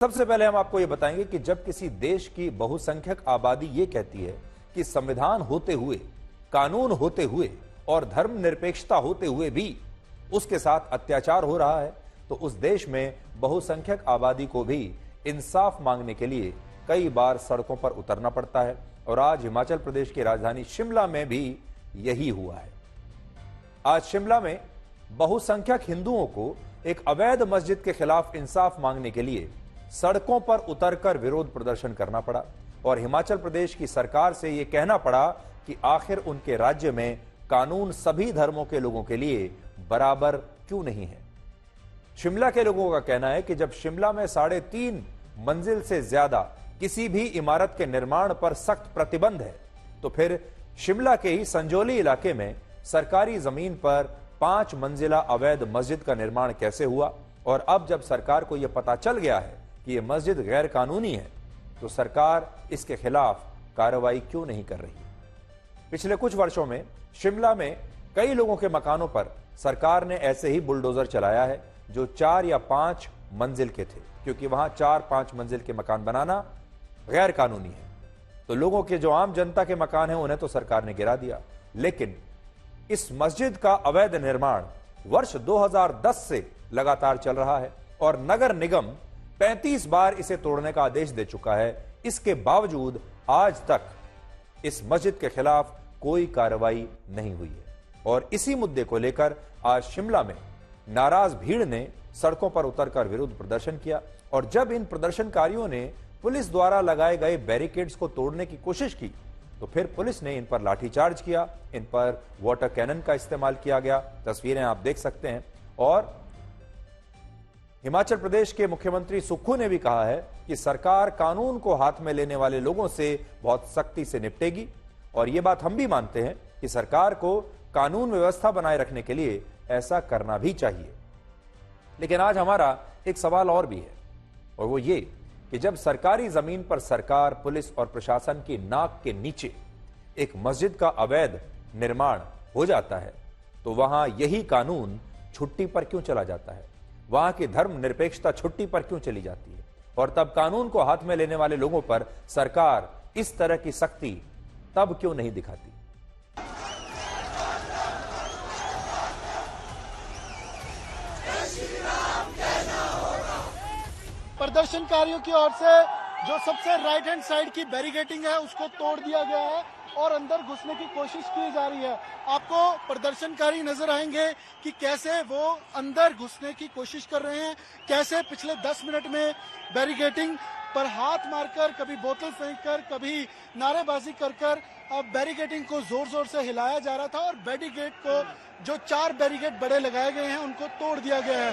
सबसे पहले हम आपको यह बताएंगे कि जब किसी देश की बहुसंख्यक आबादी ये कहती है कि संविधान होते हुए, कानून होते हुए और धर्मनिरपेक्षता होते हुए भी उसके साथ अत्याचार हो रहा है, तो उस देश में बहुसंख्यक आबादी को भी इंसाफ मांगने के लिए कई बार सड़कों पर उतरना पड़ता है। और आज हिमाचल प्रदेश की राजधानी शिमला में भी यही हुआ है। आज शिमला में बहुसंख्यक हिंदुओं को एक अवैध मस्जिद के खिलाफ इंसाफ मांगने के लिए सड़कों पर उतरकर विरोध प्रदर्शन करना पड़ा और हिमाचल प्रदेश की सरकार से यह कहना पड़ा कि आखिर उनके राज्य में कानून सभी धर्मों के लोगों के लिए बराबर क्यों नहीं है। शिमला के लोगों का कहना है कि जब शिमला में 3.5 मंजिल से ज्यादा किसी भी इमारत के निर्माण पर सख्त प्रतिबंध है, तो फिर शिमला के ही संजौली इलाके में सरकारी जमीन पर 5 मंजिला अवैध मस्जिद का निर्माण कैसे हुआ। और अब जब सरकार को यह पता चल गया है कि यह मस्जिद गैर कानूनी है, तो सरकार इसके खिलाफ कार्रवाई क्यों नहीं कर रही। पिछले कुछ वर्षों में शिमला में कई लोगों के मकानों पर सरकार ने ऐसे ही बुलडोजर चलाया है जो 4 या 5 मंजिल के थे, क्योंकि वहां 4-5 मंजिल के मकान बनाना गैर कानूनी है। तो लोगों के जो आम जनता के मकान हैं उन्हें तो सरकार ने गिरा दिया, लेकिन इस मस्जिद का अवैध निर्माण वर्ष 2010 से लगातार चल रहा है और नगर निगम 35 बार इसे तोड़ने का आदेश दे चुका है। इसके बावजूद आज तक इस मस्जिद के खिलाफ कोई कार्रवाई नहीं हुई है। और इसी मुद्दे को लेकर आज शिमला में नाराज भीड़ ने सड़कों पर उतरकर विरोध प्रदर्शन किया और जब इन प्रदर्शनकारियों ने पुलिस द्वारा लगाए गए बैरिकेड्स को तोड़ने की कोशिश की, तो फिर पुलिस ने इन पर लाठीचार्ज किया, इन पर वाटर कैनन का इस्तेमाल किया गया। तस्वीरें आप देख सकते हैं। और हिमाचल प्रदेश के मुख्यमंत्री सुक्खू ने भी कहा है कि सरकार कानून को हाथ में लेने वाले लोगों से बहुत सख्ती से निपटेगी। और यह बात हम भी मानते हैं कि सरकार को कानून व्यवस्था बनाए रखने के लिए ऐसा करना भी चाहिए। लेकिन आज हमारा एक सवाल और भी है, और वो ये कि जब सरकारी जमीन पर सरकार, पुलिस और प्रशासन की नाक के नीचे एक मस्जिद का अवैध निर्माण हो जाता है, तो वहां यही कानून छुट्टी पर क्यों चला जाता है, वहां की धर्मनिरपेक्षता छुट्टी पर क्यों चली जाती है, और तब कानून को हाथ में लेने वाले लोगों पर सरकार इस तरह की सख्ती तब क्यों नहीं दिखाती। प्रदर्शनकारियों की ओर से जो सबसे राइट हैंड साइड की बैरिकेडिंग है उसको तोड़ दिया गया है और अंदर घुसने की कोशिश की जा रही है। आपको प्रदर्शनकारी नजर आएंगे कि कैसे वो अंदर घुसने की कोशिश कर रहे हैं, कैसे पिछले 10 मिनट में बैरिकेडिंग पर हाथ मारकर, कभी बोतल फेंककर, कभी नारेबाजी कर बैरिकेडिंग को जोर जोर से हिलाया जा रहा था और बैरिकेड को जो 4 बैरिकेड बड़े लगाए गए हैं उनको तोड़ दिया गया है।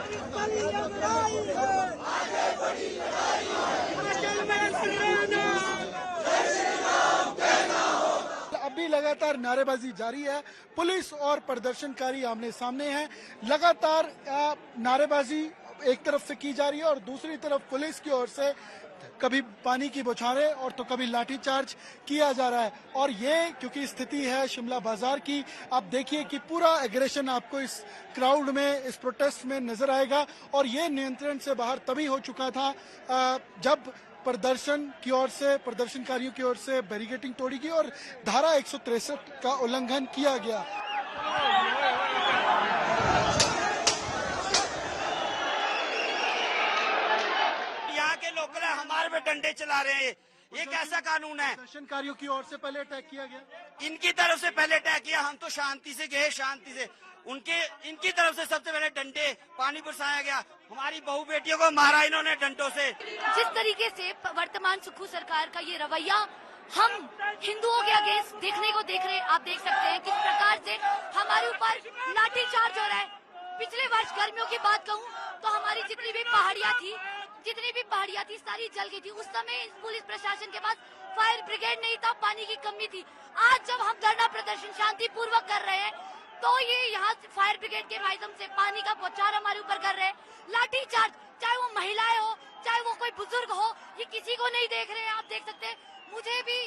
अभी लगातार नारेबाजी जारी है, पुलिस और प्रदर्शनकारी आमने सामने हैं। लगातार नारेबाजी एक तरफ से की जा रही है और दूसरी तरफ पुलिस की ओर से कभी पानी की बौछारें और तो कभी लाठीचार्ज किया जा रहा है। और ये क्योंकि स्थिति है शिमला बाजार की, आप देखिए कि पूरा एग्रेशन आपको इस क्राउड में, इस प्रोटेस्ट में नजर आएगा। और ये नियंत्रण से बाहर तभी हो चुका था जब प्रदर्शन की ओर से, प्रदर्शनकारियों की ओर से बैरिकेडिंग तोड़ी गई और धारा 163 का उल्लंघन किया गया। लोग हमारे पे डंडे चला रहे हैं, ये कैसा कानून है। प्रदर्शनकारियों की ओर से पहले अटैक किया गया, इनकी तरफ से पहले अटैक किया। हम तो शांति से गए, शांति से। इनकी तरफ से सबसे पहले डंडे, पानी बरसाया गया, हमारी बहू बेटियों को मारा इन्होंने डंडों से। जिस तरीके से वर्तमान सुक्खू सरकार का ये रवैया हम हिंदुओं के अगेंस्ट देखने को देख रहे हैं, आप देख सकते हैं किस प्रकार से हमारे ऊपर लाठीचार्ज हो रहा है। पिछले वर्ष गर्मियों की बात कहूँ तो हमारी जितनी भी पहाड़ियाँ थी सारी जल गई थी। उस समय पुलिस प्रशासन के पास फायर ब्रिगेड नहीं था, पानी की कमी थी। आज जब हम धरना प्रदर्शन शांति पूर्वक कर रहे हैं तो ये यहाँ फायर ब्रिगेड के माध्यम से पानी का बौछार हमारे ऊपर कर रहे हैं। लाठीचार्ज, चाहे वो महिलाएं हो, चाहे वो कोई बुजुर्ग हो, ये किसी को नहीं देख रहे हैं। आप देख सकते हैं मुझे भी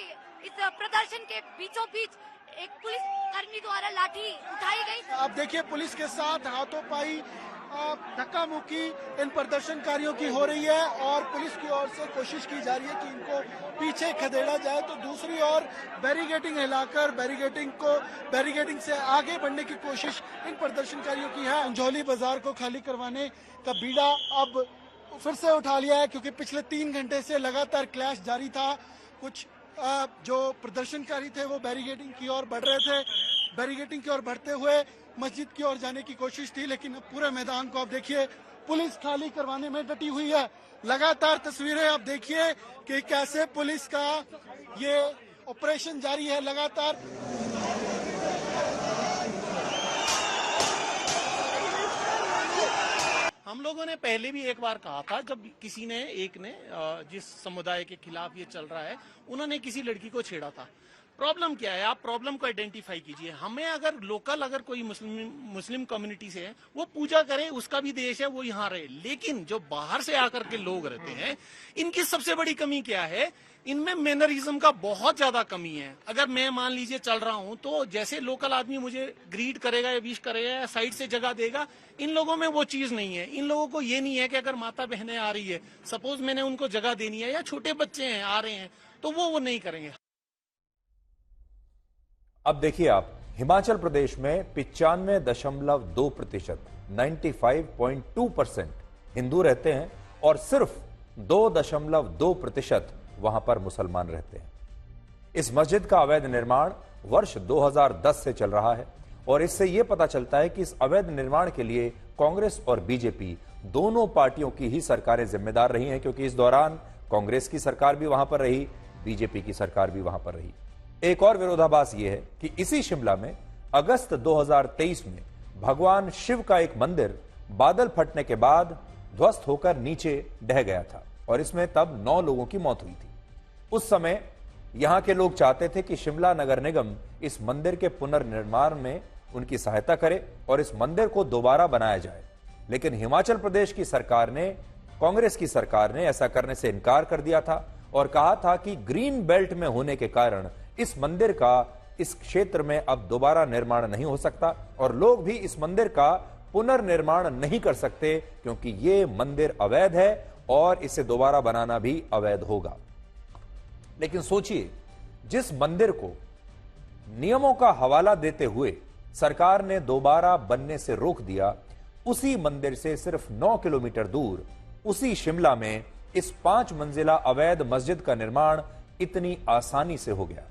इस प्रदर्शन के बीचों बीच एक पुलिस कर्मी द्वारा लाठी उठाई गई। आप देखिए पुलिस के साथ हाथों पाई धक्का मुक्की इन प्रदर्शनकारियों की हो रही है और पुलिस की ओर से कोशिश की जा रही है कि इनको पीछे खदेड़ा जाए, तो दूसरी ओर बैरिकेडिंग हिलाकर बैरिकेडिंग से आगे बढ़ने की कोशिश इन प्रदर्शनकारियों की है। अंजौली बाजार को खाली करवाने का बीड़ा अब फिर से उठा लिया है, क्योंकि पिछले 3 घंटे से लगातार क्लैश जारी था। कुछ जो प्रदर्शनकारी थे वो बैरिकेडिंग की ओर बढ़ रहे थे, बैरिकेडिंग की ओर बढ़ते हुए मस्जिद की ओर जाने की कोशिश थी, लेकिन अब पूरे मैदान को आप देखिए पुलिस खाली करवाने में डटी हुई है। लगातार तस्वीरें आप देखिए कि कैसे पुलिस का ये ऑपरेशन जारी है लगातार। हम लोगों ने पहले भी एक बार कहा था, जब किसी ने जिस समुदाय के खिलाफ ये चल रहा है, उन्होंने किसी लड़की को छेड़ा था। प्रॉब्लम क्या है, आप प्रॉब्लम को आइडेंटिफाई कीजिए। हमें अगर कोई मुस्लिम कम्युनिटी से है, वो पूजा करे, उसका भी देश है, वो यहाँ रहे। लेकिन जो बाहर से आकर के लोग रहते हैं, इनकी सबसे बड़ी कमी क्या है, इनमें मैनरिज्म का बहुत ज्यादा कमी है। अगर मैं मान लीजिए चल रहा हूं, तो जैसे लोकल आदमी मुझे ग्रीट करेगा या विश करेगा या साइड से जगह देगा, इन लोगों में वो चीज नहीं है। इन लोगों को ये नहीं है कि अगर माता बहनें आ रही है, सपोज मैंने उनको जगह देनी है, या छोटे बच्चे हैं आ रहे हैं, तो वो नहीं करेंगे। अब देखिए आप, हिमाचल प्रदेश में 95.2%, 95.2% हिंदू रहते हैं और सिर्फ 2.2% वहां पर मुसलमान रहते हैं। इस मस्जिद का अवैध निर्माण वर्ष 2010 से चल रहा है और इससे यह पता चलता है कि इस अवैध निर्माण के लिए कांग्रेस और बीजेपी दोनों पार्टियों की ही सरकारें जिम्मेदार रही हैं, क्योंकि इस दौरान कांग्रेस की सरकार भी वहां पर रही, बीजेपी की सरकार भी वहां पर रही। एक और विरोधाभास यह है कि इसी शिमला में अगस्त 2023 में भगवान शिव का एक मंदिर बादल फटने के बाद ध्वस्त होकर नीचे ढह गया था और इसमें तब 9 लोगों की मौत हुई थी। उस समय यहां के लोग चाहते थे कि शिमला नगर निगम इस मंदिर के पुनर्निर्माण में उनकी सहायता करे और इस मंदिर को दोबारा बनाया जाए, लेकिन हिमाचल प्रदेश की सरकार ने, कांग्रेस की सरकार ने ऐसा करने से इनकार कर दिया था और कहा था कि ग्रीन बेल्ट में होने के कारण इस मंदिर का इस क्षेत्र में अब दोबारा निर्माण नहीं हो सकता और लोग भी इस मंदिर का पुनर्निर्माण नहीं कर सकते, क्योंकि ये मंदिर अवैध है और इसे दोबारा बनाना भी अवैध होगा। लेकिन सोचिए, जिस मंदिर को नियमों का हवाला देते हुए सरकार ने दोबारा बनने से रोक दिया, उसी मंदिर से सिर्फ 9 किलोमीटर दूर उसी शिमला में इस 5 मंजिला अवैध मस्जिद का निर्माण इतनी आसानी से हो गया।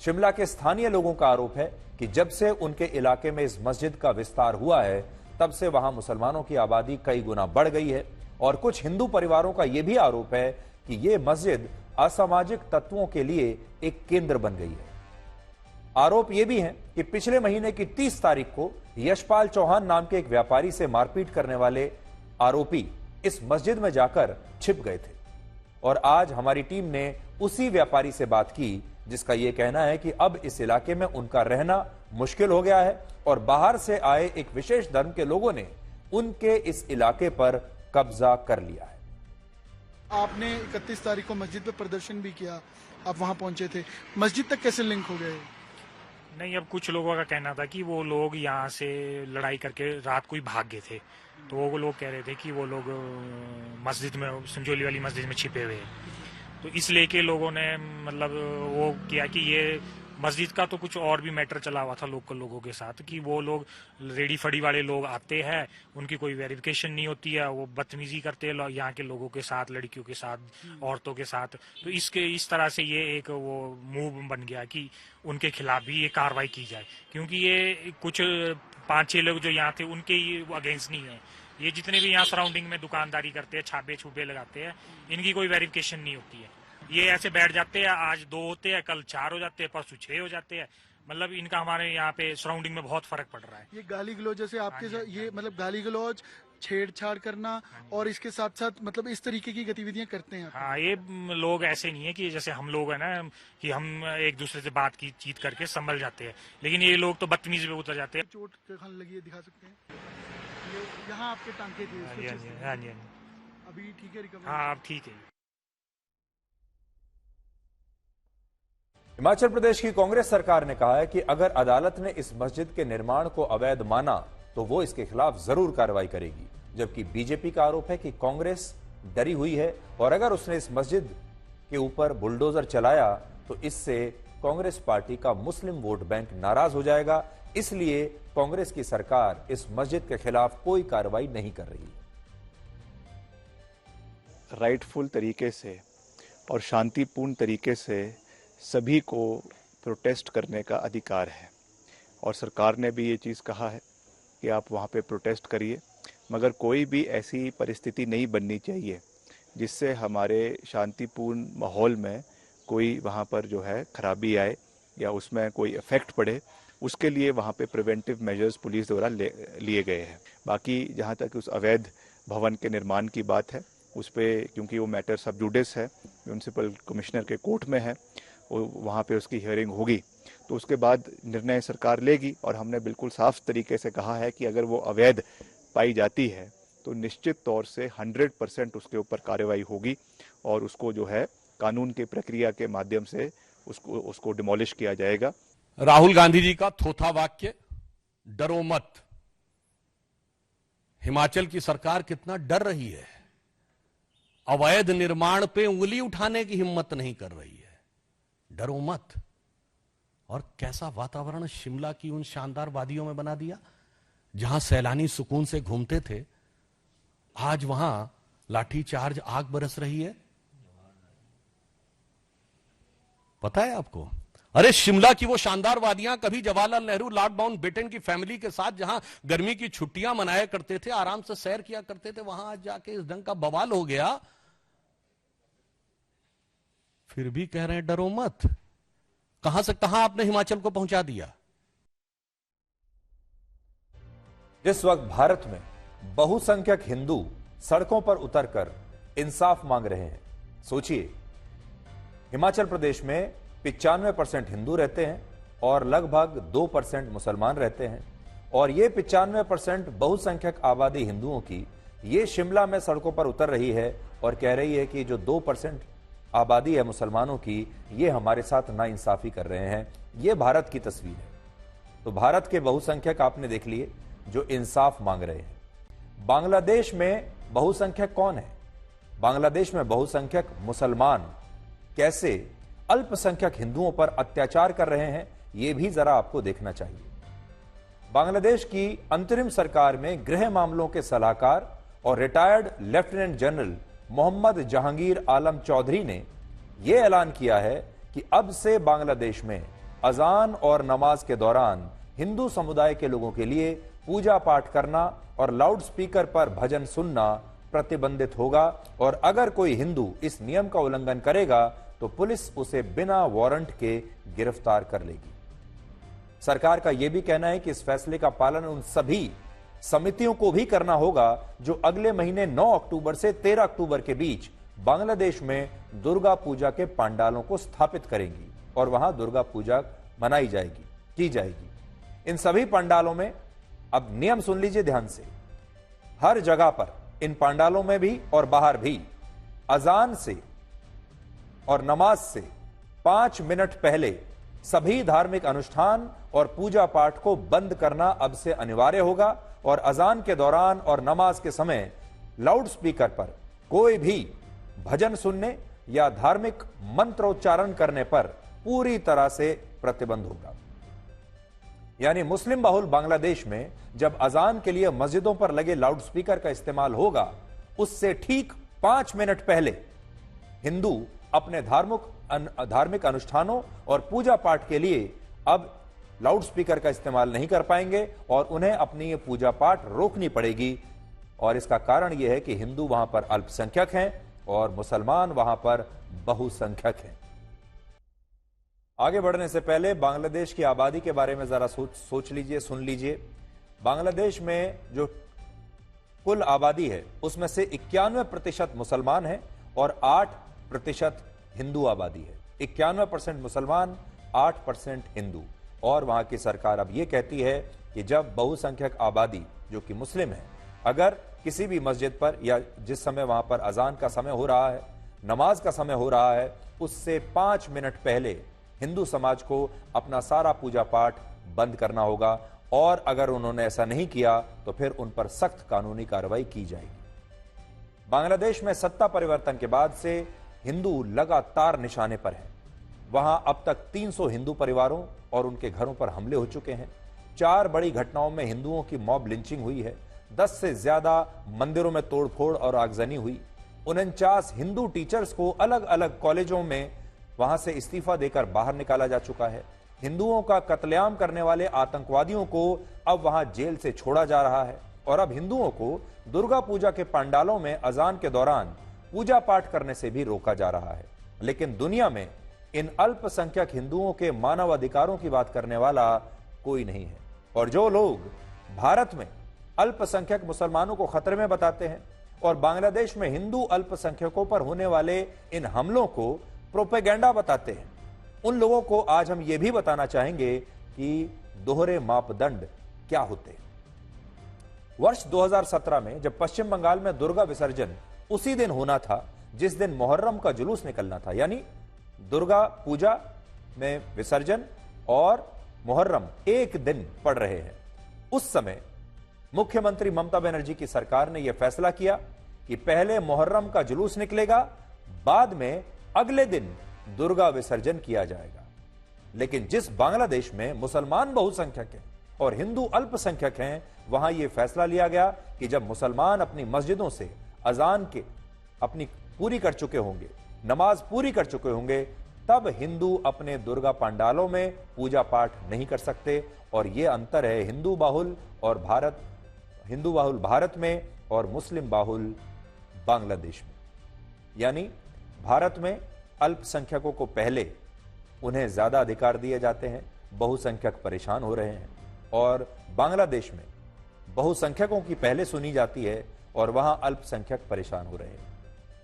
शिमला के स्थानीय लोगों का आरोप है कि जब से उनके इलाके में इस मस्जिद का विस्तार हुआ है, तब से वहां मुसलमानों की आबादी कई गुना बढ़ गई है और कुछ हिंदू परिवारों का यह भी आरोप है कि यह मस्जिद असामाजिक तत्वों के लिए एक केंद्र बन गई है। आरोप यह भी है कि पिछले महीने की 30 तारीख को यशपाल चौहान नाम के एक व्यापारी से मारपीट करने वाले आरोपी इस मस्जिद में जाकर छिप गए थे और आज हमारी टीम ने उसी व्यापारी से बात की, जिसका यह कहना है कि अब इस इलाके में उनका रहना मुश्किल हो गया है और बाहर से आए एक विशेष धर्म के लोगों ने उनके इस इलाके पर कब्जा कर लिया है। आपने 31 तारीख को मस्जिद पे प्रदर्शन भी किया, आप वहां पहुंचे थे, मस्जिद तक कैसे लिंक हो गए? नहीं, अब कुछ लोगों का कहना था कि वो लोग यहाँ से लड़ाई करके रात को ही भाग गए थे, तो वो लोग कह रहे थे कि वो लोग मस्जिद में, संजौली वाली मस्जिद में छिपे हुए हैं। तो इसलिए के लोगों ने मतलब वो किया कि ये मस्जिद का तो कुछ और भी मैटर चला हुआ था लोकल लोगों के साथ, कि वो लोग रेडी फड़ी वाले लोग आते हैं, उनकी कोई वेरिफिकेशन नहीं होती है, वो बदतमीजी करते हैं यहाँ के लोगों के साथ, लड़कियों के साथ, औरतों के साथ। तो इस तरह से ये एक वो मूव बन गया कि उनके खिलाफ भी ये कार्रवाई की जाए, क्योंकि ये कुछ 5-6 लोग जो यहाँ थे उनके ये अगेंस्ट नहीं है। ये जितने भी यहाँ सराउंडिंग में दुकानदारी करते हैं, छापे छुपे लगाते हैं, इनकी कोई वेरिफिकेशन नहीं होती है। ये ऐसे बैठ जाते हैं, आज 2 होते हैं, कल 4 हो जाते हैं, परसों 6 हो जाते हैं। मतलब इनका हमारे यहाँ पे सराउंडिंग में बहुत फर्क पड़ रहा है। ये गाली गलौज जैसे आपके साथ, ये मतलब गाली गलौज, छेड़छाड़ करना और इसके साथ साथ मतलब इस तरीके की गतिविधियां करते हैं। हाँ, ये लोग ऐसे नहीं है कि जैसे हम लोग है ना कि हम एक दूसरे से बात की चीत करके संभल जाते हैं, लेकिन ये लोग तो बदतमीजी पे उतर जाते हैं। चोट खाने लगी है, दिखा सकते हैं? यहाँ आपके टांके थे? हाँ जी, अभी ठीक है, रिकवर? हाँ, अब ठीक है। हिमाचल प्रदेश की कांग्रेस सरकार ने कहा है कि अगर अदालत ने इस मस्जिद के निर्माण को अवैध माना तो वो इसके खिलाफ जरूर कार्रवाई करेगी। जबकि बीजेपी का आरोप है कि कांग्रेस डरी हुई है और अगर उसने इस मस्जिद के ऊपर बुलडोजर चलाया तो इससे कांग्रेस पार्टी का मुस्लिम वोट बैंक नाराज हो जाएगा। इसलिए कांग्रेस की सरकार इस मस्जिद के खिलाफ कोई कार्रवाई नहीं कर रही है। राइटफुल तरीके से और शांतिपूर्ण तरीके से सभी को प्रोटेस्ट करने का अधिकार है और सरकार ने भी ये चीज़ कहा है कि आप वहाँ पे प्रोटेस्ट करिए, मगर कोई भी ऐसी परिस्थिति नहीं बननी चाहिए जिससे हमारे शांतिपूर्ण माहौल में कोई वहाँ पर जो है खराबी आए या उसमें कोई इफेक्ट पड़े। उसके लिए वहाँ पे प्रिवेंटिव मेजर्स पुलिस द्वारा लिए गए हैं। बाकी जहाँ तक उस अवैध भवन के निर्माण की बात है उस पर, क्योंकि वो मैटर सब जुडिस है, म्यूनसिपल कमिश्नर के कोर्ट में है, वहाँ पे उसकी हियरिंग होगी तो उसके बाद निर्णय सरकार लेगी। और हमने बिल्कुल साफ तरीके से कहा है कि अगर वो अवैध पाई जाती है तो निश्चित तौर से 100% उसके ऊपर कार्रवाई होगी और उसको जो है कानून की प्रक्रिया के माध्यम से उसको डिमोलिश किया जाएगा। राहुल गांधी जी का थोथा वाक्य, डरो मत। हिमाचल की सरकार कितना डर रही है, अवैध निर्माण पे उंगली उठाने की हिम्मत नहीं कर रही है। डरो मत। और कैसा वातावरण शिमला की उन शानदार वादियों में बना दिया जहां सैलानी सुकून से घूमते थे, आज वहां लाठीचार्ज, आग बरस रही है। पता है आपको? अरे शिमला की वो शानदार वादियां कभी जवाहरलाल नेहरू लॉर्ड माउंटबेटन की फैमिली के साथ जहां गर्मी की छुट्टियां मनाया करते थे, आराम से सैर किया करते थे, वहां आज जाके इस ढंग का बवाल हो गया। फिर भी कह रहे हैं डरो मत। कहां से कहां आपने हिमाचल को पहुंचा दिया। जिस वक्त भारत में बहुसंख्यक हिंदू सड़कों पर उतरकर इंसाफ मांग रहे हैं, सोचिए हिमाचल प्रदेश में 95% हिंदू रहते हैं और लगभग 2% मुसलमान रहते हैं, और ये 95% बहुसंख्यक आबादी हिंदुओं की ये शिमला में सड़कों पर उतर रही है और कह रही है कि जो 2% आबादी है मुसलमानों की, ये हमारे साथ नाइंसाफी कर रहे हैं। ये भारत की तस्वीर है। तो भारत के बहुसंख्यक आपने देख लिए जो इंसाफ मांग रहे हैं। बांग्लादेश में बहुसंख्यक कौन है? बांग्लादेश में बहुसंख्यक मुसलमान कैसे अल्पसंख्यक हिंदुओं पर अत्याचार कर रहे हैं, यह भी जरा आपको देखना चाहिए। बांग्लादेश की अंतरिम सरकार में गृह मामलों के सलाहकार और retired lieutenant general Mohammad Jahangir Alam Chowdhury ने यह ऐलान किया है कि अब से बांग्लादेश में अजान और नमाज के दौरान हिंदू समुदाय के लोगों के लिए पूजा पाठ करना और लाउड स्पीकर पर भजन सुनना प्रतिबंधित होगा, और अगर कोई हिंदू इस नियम का उल्लंघन करेगा तो पुलिस उसे बिना वारंट के गिरफ्तार कर लेगी। सरकार का यह भी कहना है कि इस फैसले का पालन उन सभी समितियों को भी करना होगा जो अगले महीने 9 अक्टूबर से 13 अक्टूबर के बीच बांग्लादेश में दुर्गा पूजा के पंडालों को स्थापित करेंगी और वहां दुर्गा पूजा मनाई जाएगी, की जाएगी। इन सभी पंडालों में, अब नियम सुन लीजिए ध्यान से, हर जगह पर इन पंडालों में भी और बाहर भी अजान से और नमाज से 5 मिनट पहले सभी धार्मिक अनुष्ठान और पूजा पाठ को बंद करना अब से अनिवार्य होगा, और अजान के दौरान और नमाज के समय लाउड स्पीकर पर कोई भी भजन सुनने या धार्मिक मंत्रोच्चारण करने पर पूरी तरह से प्रतिबंध होगा। यानी मुस्लिम बहुल बांग्लादेश में जब अजान के लिए मस्जिदों पर लगे लाउड स्पीकर का इस्तेमाल होगा, उससे ठीक 5 मिनट पहले हिंदू अपने धार्मिक अनुष्ठानों और पूजा पाठ के लिए अब लाउड स्पीकर का इस्तेमाल नहीं कर पाएंगे और उन्हें अपनी ये पूजा पाठ रोकनी पड़ेगी। और इसका कारण यह है कि हिंदू वहां पर अल्पसंख्यक हैं और मुसलमान वहां पर बहुसंख्यक हैं। आगे बढ़ने से पहले बांग्लादेश की आबादी के बारे में जरा सोच लीजिए, सुन लीजिए। बांग्लादेश में जो कुल आबादी है उसमें से 91% मुसलमान है और 8% हिंदू आबादी है। 91% मुसलमान, 8% हिंदू। और वहां की सरकार अब यह कहती है कि जब बहुसंख्यक आबादी जो कि मुस्लिम है, अगर किसी भी मस्जिद पर या जिस समय वहां पर अजान का समय हो रहा है, नमाज का समय हो रहा है, उससे 5 मिनट पहले हिंदू समाज को अपना सारा पूजा पाठ बंद करना होगा और अगर उन्होंने ऐसा नहीं किया तो फिर उन पर सख्त कानूनी कार्रवाई की जाएगी। बांग्लादेश में सत्ता परिवर्तन के बाद से हिंदू लगातार निशाने पर हैं। वहां अब तक 300 हिंदू परिवारों और उनके घरों पर हमले हो चुके हैं। 4 बड़ी घटनाओं में हिंदुओं की मॉब लिंचिंग हुई है। 10 से ज्यादा मंदिरों में तोड़फोड़ और आगजनी हुई। 49 हिंदू टीचर्स को अलग अलग कॉलेजों में वहां से इस्तीफा देकर बाहर निकाला जा चुका है। हिंदुओं का कत्लेआम करने वाले आतंकवादियों को अब वहां जेल से छोड़ा जा रहा है और अब हिंदुओं को दुर्गा पूजा के पंडालों में अजान के दौरान पूजा पाठ करने से भी रोका जा रहा है। लेकिन दुनिया में इन अल्पसंख्यक हिंदुओं के मानव अधिकारों की बात करने वाला कोई नहीं है। और जो लोग भारत में अल्पसंख्यक मुसलमानों को खतरे में बताते हैं और बांग्लादेश में हिंदू अल्पसंख्यकों पर होने वाले इन हमलों को प्रोपेगेंडा बताते हैं, उन लोगों को आज हम यह भी बताना चाहेंगे कि दोहरे मापदंड क्या होते हैं। वर्ष 2017 में जब पश्चिम बंगाल में दुर्गा विसर्जन उसी दिन होना था जिस दिन मुहर्रम का जुलूस निकलना था, यानी दुर्गा पूजा में विसर्जन और मुहर्रम एक दिन पड़ रहे हैं, उस समय मुख्यमंत्री ममता बनर्जी की सरकार ने यह फैसला किया कि पहले मुहर्रम का जुलूस निकलेगा, बाद में अगले दिन दुर्गा विसर्जन किया जाएगा। लेकिन जिस बांग्लादेश में मुसलमान बहुसंख्यक हैं और हिंदू अल्पसंख्यक हैं, वहां यह फैसला लिया गया कि जब मुसलमान अपनी मस्जिदों से अजान के अपनी पूरी कर चुके होंगे, नमाज पूरी कर चुके होंगे, तब हिंदू अपने दुर्गा पंडालों में पूजा पाठ नहीं कर सकते। और यह अंतर है हिंदू बाहुल भारत में और मुस्लिम बाहुल बांग्लादेश में। यानी भारत में अल्पसंख्यकों को पहले उन्हें ज्यादा अधिकार दिए जाते हैं, बहुसंख्यक परेशान हो रहे हैं, और बांग्लादेश में बहुसंख्यकों की पहले सुनी जाती है और वहां अल्पसंख्यक परेशान हो रहे हैं।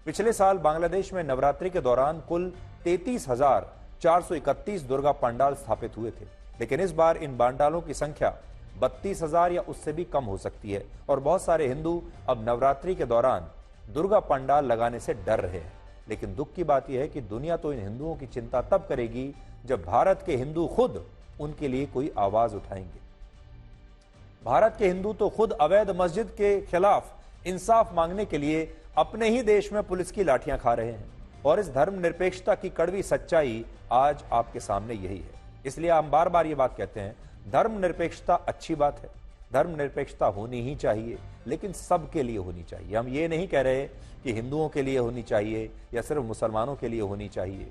पिछले साल बांग्लादेश में नवरात्रि के दौरान कुल 33,431 दुर्गा पंडाल स्थापित हुए थे, लेकिन इस बार इन पंडालों की संख्या 32,000 या उससे भी कम हो सकती है। और बहुत सारे हिंदू अब नवरात्रि के दौरान दुर्गा पंडाल लगाने से डर रहे हैं। लेकिन दुख की बात यह है कि दुनिया तो इन हिंदुओं की चिंता तब करेगी जब भारत के हिंदू खुद उनके लिए कोई आवाज उठाएंगे। भारत के हिंदू तो खुद अवैध मस्जिद के खिलाफ इंसाफ मांगने के लिए अपने ही देश में पुलिस की लाठियां खा रहे हैं। और इस धर्मनिरपेक्षता की कड़वी सच्चाई आज आपके सामने यही है। इसलिए हम बार बार ये बात कहते हैं, धर्मनिरपेक्षता अच्छी बात है, धर्मनिरपेक्षता होनी ही चाहिए, लेकिन सबके लिए होनी चाहिए। हम ये नहीं कह रहे कि हिंदुओं के लिए होनी चाहिए या सिर्फ मुसलमानों के लिए होनी चाहिए।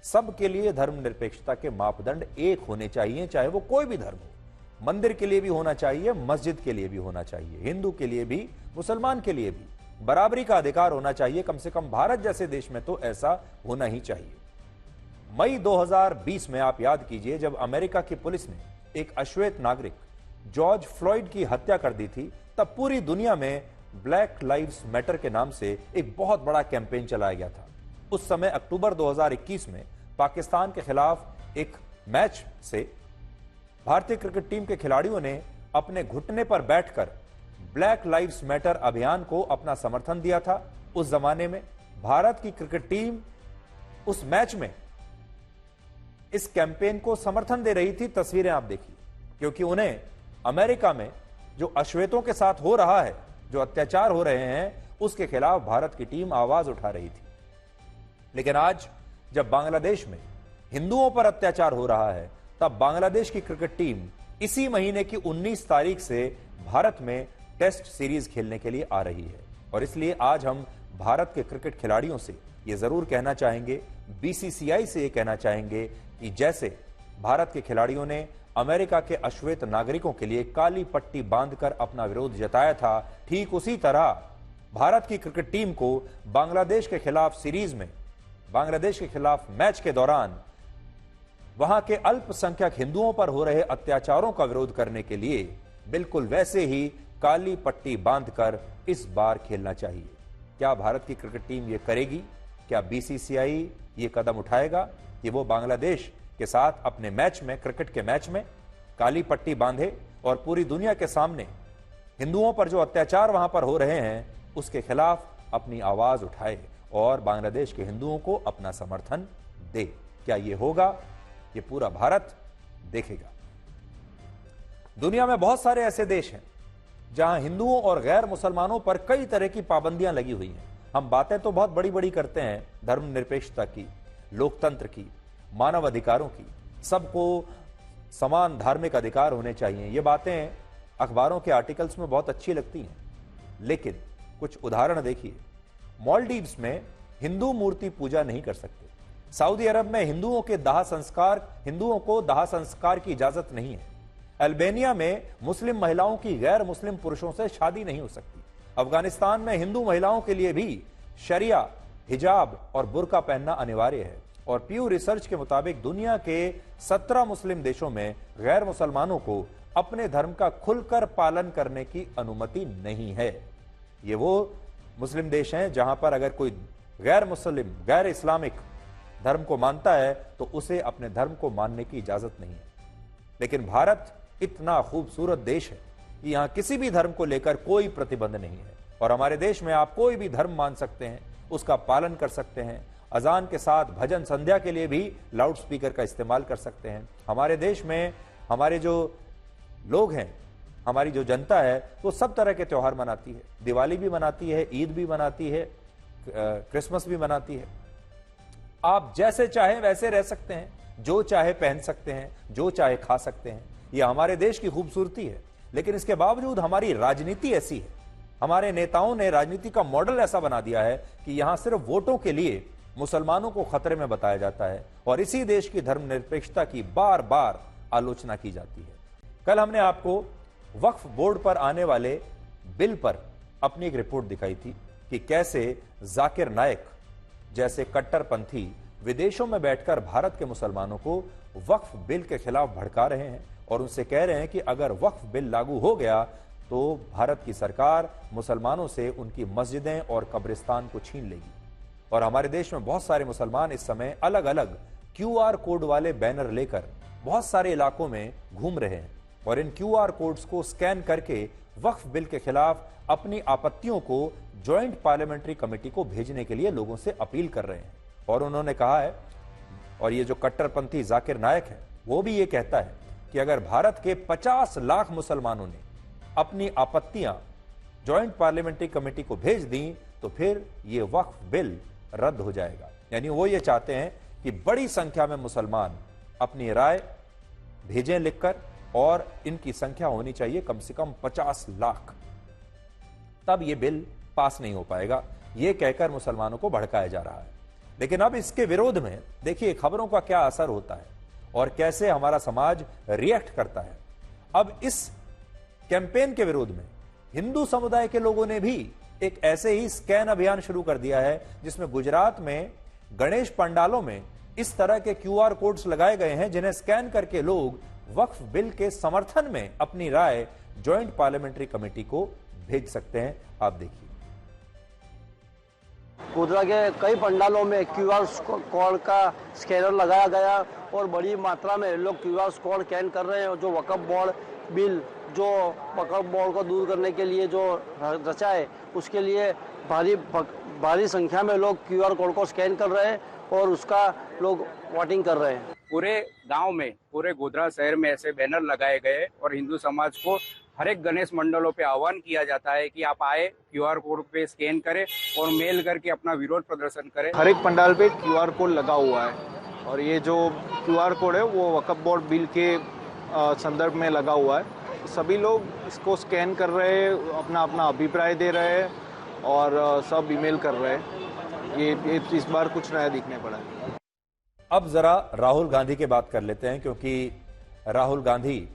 सबके लिए धर्मनिरपेक्षता के मापदंड एक होने चाहिए, चाहे वो कोई भी धर्म हो। मंदिर के लिए भी होना चाहिए, मस्जिद के लिए भी होना चाहिए, हिंदू के लिए भी, मुसलमान के लिए भी बराबरी का अधिकार होना चाहिए। कम से कम भारत जैसे देश में तो ऐसा होना ही चाहिए। मई 2020 में आप याद कीजिए, जब अमेरिका की पुलिस ने एक अश्वेत नागरिक जॉर्ज फ्लॉयड की हत्या कर दी थी, तब पूरी दुनिया में ब्लैक लाइव्स मैटर के नाम से एक बहुत बड़ा कैंपेन चलाया गया था। उस समय अक्टूबर 2021 में पाकिस्तान के खिलाफ एक मैच से भारतीय क्रिकेट टीम के खिलाड़ियों ने अपने घुटने पर बैठकर ब्लैक लाइव्स मैटर अभियान को अपना समर्थन दिया था। उस जमाने में भारत की क्रिकेट टीम उस मैच में इस कैंपेन को समर्थन दे रही थी। तस्वीरें आप देखिए, क्योंकि उन्हें अमेरिका में जो अश्वेतों के साथ हो रहा है, जो अत्याचार हो रहे हैं, उसके खिलाफ भारत की टीम आवाज उठा रही थी। लेकिन आज जब बांग्लादेश में हिंदुओं पर अत्याचार हो रहा है, तब बांग्लादेश की क्रिकेट टीम इसी महीने की 19 तारीख से भारत में टेस्ट सीरीज खेलने के लिए आ रही है। और इसलिए आज हम भारत के क्रिकेट खिलाड़ियों से यह जरूर कहना चाहेंगे, बीसीसीआई से यह कहना चाहेंगे कि जैसे भारत के खिलाड़ियों ने अमेरिका के अश्वेत नागरिकों के लिए काली पट्टी बांधकर अपना विरोध जताया था, ठीक उसी तरह भारत की क्रिकेट टीम को बांग्लादेश के खिलाफ सीरीज में, बांग्लादेश के खिलाफ मैच के दौरान वहां के अल्पसंख्यक हिंदुओं पर हो रहे अत्याचारों का विरोध करने के लिए बिल्कुल वैसे ही काली पट्टी बांधकर इस बार खेलना चाहिए। क्या भारत की क्रिकेट टीम ये करेगी? क्या बीसीसीआई ये कदम उठाएगा कि वो बांग्लादेश के साथ अपने मैच में, क्रिकेट के मैच में काली पट्टी बांधे और पूरी दुनिया के सामने हिंदुओं पर जो अत्याचार वहां पर हो रहे हैं उसके खिलाफ अपनी आवाज उठाए और बांग्लादेश के हिंदुओं को अपना समर्थन दे? क्या ये होगा? ये पूरा भारत देखेगा। दुनिया में बहुत सारे ऐसे देश हैं जहां हिंदुओं और गैर मुसलमानों पर कई तरह की पाबंदियां लगी हुई हैं। हम बातें तो बहुत बड़ी बड़ी करते हैं धर्मनिरपेक्षता की, लोकतंत्र की, मानव अधिकारों की, सबको समान धार्मिक अधिकार होने चाहिए। ये बातें अखबारों के आर्टिकल्स में बहुत अच्छी लगती हैं, लेकिन कुछ उदाहरण देखिए। मालदीव्स में हिंदू मूर्ति पूजा नहीं कर सकते। सऊदी अरब में हिंदुओं को दाह संस्कार की इजाजत नहीं है। अल्बानिया में मुस्लिम महिलाओं की गैर मुस्लिम पुरुषों से शादी नहीं हो सकती। अफगानिस्तान में हिंदू महिलाओं के लिए भी शरिया, हिजाब और बुर्का पहनना अनिवार्य है। और प्यू रिसर्च के मुताबिक दुनिया के 17 मुस्लिम देशों में गैर मुसलमानों को अपने धर्म का खुलकर पालन करने की अनुमति नहीं है। ये वो मुस्लिम देश हैं जहां पर अगर कोई गैर मुस्लिम, गैर इस्लामिक धर्म को मानता है तो उसे अपने धर्म को मानने की इजाजत नहीं है। लेकिन भारत इतना खूबसूरत देश है कि यहां किसी भी धर्म को लेकर कोई प्रतिबंध नहीं है। और हमारे देश में आप कोई भी धर्म मान सकते हैं, उसका पालन कर सकते हैं। अजान के साथ भजन संध्या के लिए भी लाउड स्पीकर का इस्तेमाल कर सकते हैं। हमारे देश में हमारे जो लोग हैं, हमारी जो जनता है, वो सब तरह के त्योहार मनाती है। दिवाली भी मनाती है, ईद भी मनाती है, क्रिसमस भी मनाती है। आप जैसे चाहे वैसे रह सकते हैं, जो चाहे पहन सकते हैं, जो चाहे खा सकते हैं। यह हमारे देश की खूबसूरती है। लेकिन इसके बावजूद हमारी राजनीति ऐसी है, हमारे नेताओं ने राजनीति का मॉडल ऐसा बना दिया है कि यहां सिर्फ वोटों के लिए मुसलमानों को खतरे में बताया जाता है और इसी देश की धर्मनिरपेक्षता की बार बार आलोचना की जाती है। कल हमने आपको वक्फ बोर्ड पर आने वाले बिल पर अपनी एक रिपोर्ट दिखाई थी कि कैसे जाकिर नायक जैसे कट्टरपंथी विदेशों में बैठकर भारत के मुसलमानों को वक्फ बिल के खिलाफ भड़का रहे हैं और उनसे कह रहे हैं कि अगर वक्फ बिल लागू हो गया तो भारत की सरकार मुसलमानों से उनकी मस्जिदें और कब्रिस्तान को छीन लेगी। और हमारे देश में बहुत सारे मुसलमान इस समय अलग अलग QR कोड वाले बैनर लेकर बहुत सारे इलाकों में घूम रहे हैं और इन QR कोड्स को स्कैन करके वक्फ बिल के खिलाफ अपनी आपत्तियों को ज्वाइंट पार्लियामेंट्री कमेटी को भेजने के लिए लोगों से अपील कर रहे हैं। और उन्होंने कहा है, और ये जो कट्टरपंथी जाकिर नायक है वो भी ये कहता है कि अगर भारत के 50 लाख मुसलमानों ने अपनी आपत्तियां ज्वाइंट पार्लियामेंट्री कमेटी को भेज दी तो फिर ये वक्फ बिल रद्द हो जाएगा। यानी वो ये चाहते हैं कि बड़ी संख्या में मुसलमान अपनी राय भेजें लिखकर, और इनकी संख्या होनी चाहिए कम से कम 50 लाख, तब ये बिल पास नहीं हो पाएगा। ये कहकर मुसलमानों को भड़काया जा रहा है। लेकिन अब इसके विरोध में देखिए खबरों का क्या असर होता है और कैसे हमारा समाज रिएक्ट करता है। अब इस कैंपेन के विरोध में हिंदू समुदाय के लोगों ने भी एक ऐसे ही स्कैन अभियान शुरू कर दिया है, जिसमें गुजरात में गणेश पंडालों में इस तरह के QR कोड्स लगाए गए हैं जिन्हें स्कैन करके लोग वक्फ बिल के समर्थन में अपनी राय ज्वाइंट पार्लियामेंट्री कमेटी को भेज सकते हैं। आप देखिए, गोधरा के कई पंडालों में QR कोड का स्कैनर लगाया गया और बड़ी मात्रा में लोग QR कोड स्कैन कर रहे हैं। जो वक्फ बोर्ड बिल जो वक्फ बोर्ड को दूर करने के लिए जो रचा है, उसके लिए भारी संख्या में लोग QR कोड को स्कैन कर रहे हैं और उसका लोग वोटिंग कर रहे हैं। पूरे गांव में, पूरे गोधरा शहर में ऐसे बैनर लगाए गए और हिंदू समाज को हर एक गणेश मंडलों पे आह्वान किया जाता है कि आप आए, QR कोड पे स्कैन करें और मेल करके अपना विरोध प्रदर्शन करें। हर एक पंडाल पे QR कोड लगा हुआ है और ये जो QR कोड है वो वक्फ बोर्ड बिल के संदर्भ में लगा हुआ है। सभी लोग इसको स्कैन कर रहे हैं, अपना अपना अभिप्राय दे रहे हैं और सब ईमेल कर रहे हैं। ये इस बार कुछ नया दिखने पड़ा है। अब जरा राहुल गांधी की बात कर लेते हैं, क्योंकि राहुल गांधी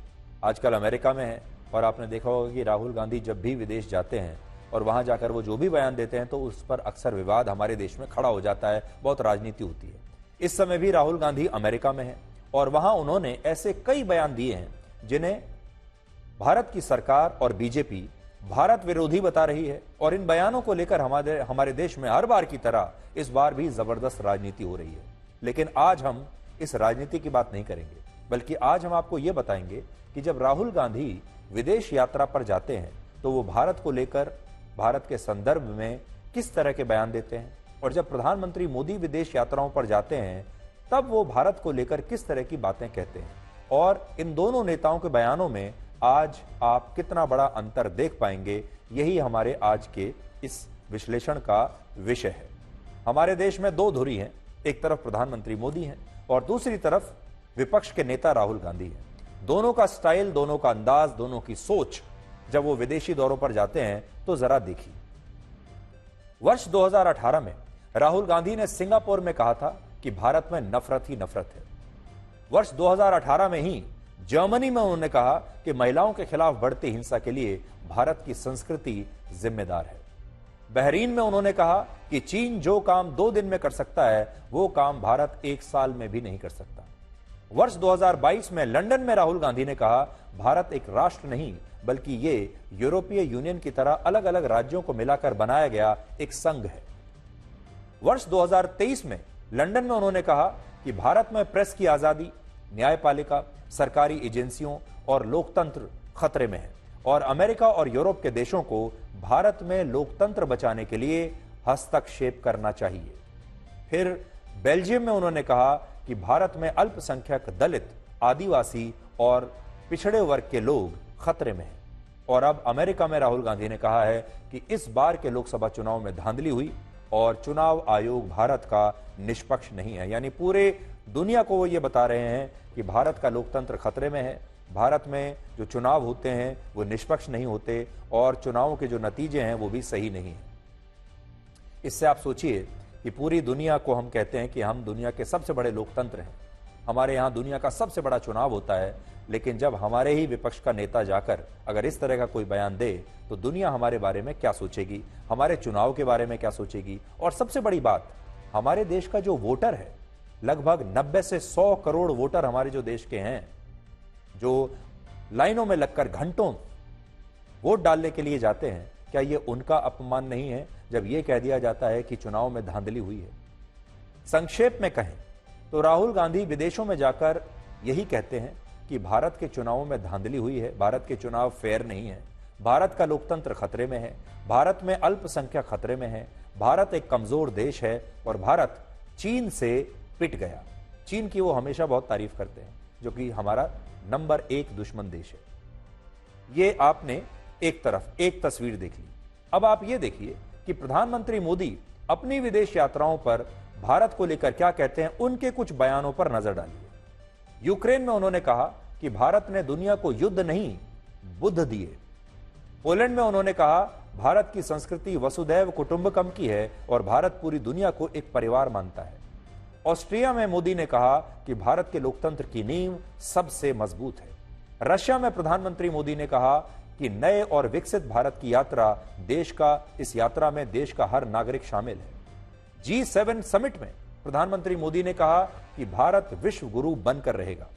आजकल अमेरिका में है और आपने देखा होगा कि राहुल गांधी जब भी विदेश जाते हैं और वहां जाकर वो जो भी बयान देते हैं तो उस पर अक्सर विवाद हमारे देश में खड़ा हो जाता है, बहुत राजनीति होती है। इस समय भी राहुल गांधी अमेरिका में है और वहां उन्होंने ऐसे कई बयान दिए हैं जिन्हें भारत की सरकार और बीजेपी भारत विरोधी बता रही है। और इन बयानों को लेकर हमारे देश में हर बार की तरह इस बार भी जबरदस्त राजनीति हो रही है। लेकिन आज हम इस राजनीति की बात नहीं करेंगे, बल्कि आज हम आपको यह बताएंगे कि जब राहुल गांधी विदेश यात्रा पर जाते हैं तो वो भारत को लेकर, भारत के संदर्भ में किस तरह के बयान देते हैं, और जब प्रधानमंत्री मोदी विदेश यात्राओं पर जाते हैं तब वो भारत को लेकर किस तरह की बातें कहते हैं। और इन दोनों नेताओं के बयानों में आज आप कितना बड़ा अंतर देख पाएंगे, यही हमारे आज के इस विश्लेषण का विषय है। हमारे देश में दो धुरी हैं, एक तरफ प्रधानमंत्री मोदी हैं और दूसरी तरफ विपक्ष के नेता राहुल गांधी हैं। दोनों का स्टाइल, दोनों का अंदाज, दोनों की सोच जब वो विदेशी दौरों पर जाते हैं तो जरा देखिए। वर्ष 2018 में राहुल गांधी ने सिंगापुर में कहा था कि भारत में नफरत ही नफरत है। वर्ष 2018 में ही जर्मनी में उन्होंने कहा कि महिलाओं के खिलाफ बढ़ती हिंसा के लिए भारत की संस्कृति जिम्मेदार है। बहरीन में उन्होंने कहा कि चीन जो काम 2 दिन में कर सकता है वो काम भारत 1 साल में भी नहीं कर सकता। वर्ष 2022 में लंदन में राहुल गांधी ने कहा भारत एक राष्ट्र नहीं बल्कि ये यूरोपीय यूनियन की तरह अलग अलग राज्यों को मिलाकर बनाया गया एक संघ है। वर्ष 2023 में लंदन में उन्होंने कहा कि भारत में प्रेस की आजादी, न्यायपालिका, सरकारी एजेंसियों और लोकतंत्र खतरे में है और अमेरिका और यूरोप के देशों को भारत में लोकतंत्र बचाने के लिए हस्तक्षेप करना चाहिए। फिर बेल्जियम में उन्होंने कहा कि भारत में अल्पसंख्यक, दलित, आदिवासी और पिछड़े वर्ग के लोग खतरे में हैं। और अब अमेरिका में राहुल गांधी ने कहा है कि इस बार के लोकसभा चुनाव में धांधली हुई और चुनाव आयोग भारत का निष्पक्ष नहीं है। यानी पूरे दुनिया को वो ये बता रहे हैं कि भारत का लोकतंत्र खतरे में है, भारत में जो चुनाव होते हैं वो निष्पक्ष नहीं होते और चुनावों के जो नतीजे हैं वो भी सही नहीं है। इससे आप सोचिए कि पूरी दुनिया को हम कहते हैं कि हम दुनिया के सबसे बड़े लोकतंत्र हैं, हमारे यहाँ दुनिया का सबसे बड़ा चुनाव होता है, लेकिन जब हमारे ही विपक्ष का नेता जाकर अगर इस तरह का कोई बयान दे तो दुनिया हमारे बारे में क्या सोचेगी, हमारे चुनाव के बारे में क्या सोचेगी। और सबसे बड़ी बात, हमारे देश का जो वोटर है, लगभग 90 से 100 करोड़ वोटर हमारे जो देश के हैं, जो लाइनों में लगकर घंटों वोट डालने के लिए जाते हैं, क्या ये उनका अपमान नहीं है जब ये कह दिया जाता है कि चुनाव में धांधली हुई है। संक्षेप में कहें तो राहुल गांधी विदेशों में जाकर यही कहते हैं कि भारत के चुनावों में धांधली हुई है, भारत के चुनाव फेयर नहीं है, भारत का लोकतंत्र खतरे में है, भारत में अल्पसंख्यक खतरे में है, भारत एक कमजोर देश है और भारत चीन से पिट गया। चीन की वो हमेशा बहुत तारीफ करते हैं जो कि हमारा नंबर 1 दुश्मन देश है। ये आपने एक तरफ एक तस्वीर देख ली। अब आप ये देखिए कि प्रधानमंत्री मोदी अपनी विदेश यात्राओं पर भारत को लेकर क्या कहते हैं, उनके कुछ बयानों पर नजर डालिए। यूक्रेन में उन्होंने कहा कि भारत ने दुनिया को युद्ध नहीं बुद्ध दिए। पोलैंड में उन्होंने कहा भारत की संस्कृति वसुधैव कुटुंबकम की है और भारत पूरी दुनिया को एक परिवार मानता है। ऑस्ट्रिया में मोदी ने कहा कि भारत के लोकतंत्र की नींव सबसे मजबूत है। रशिया में प्रधानमंत्री मोदी ने कहा कि नए और विकसित भारत की यात्रा इस यात्रा में देश का हर नागरिक शामिल है। G7 समिट में प्रधानमंत्री मोदी ने कहा कि भारत विश्व गुरु बनकर रहेगा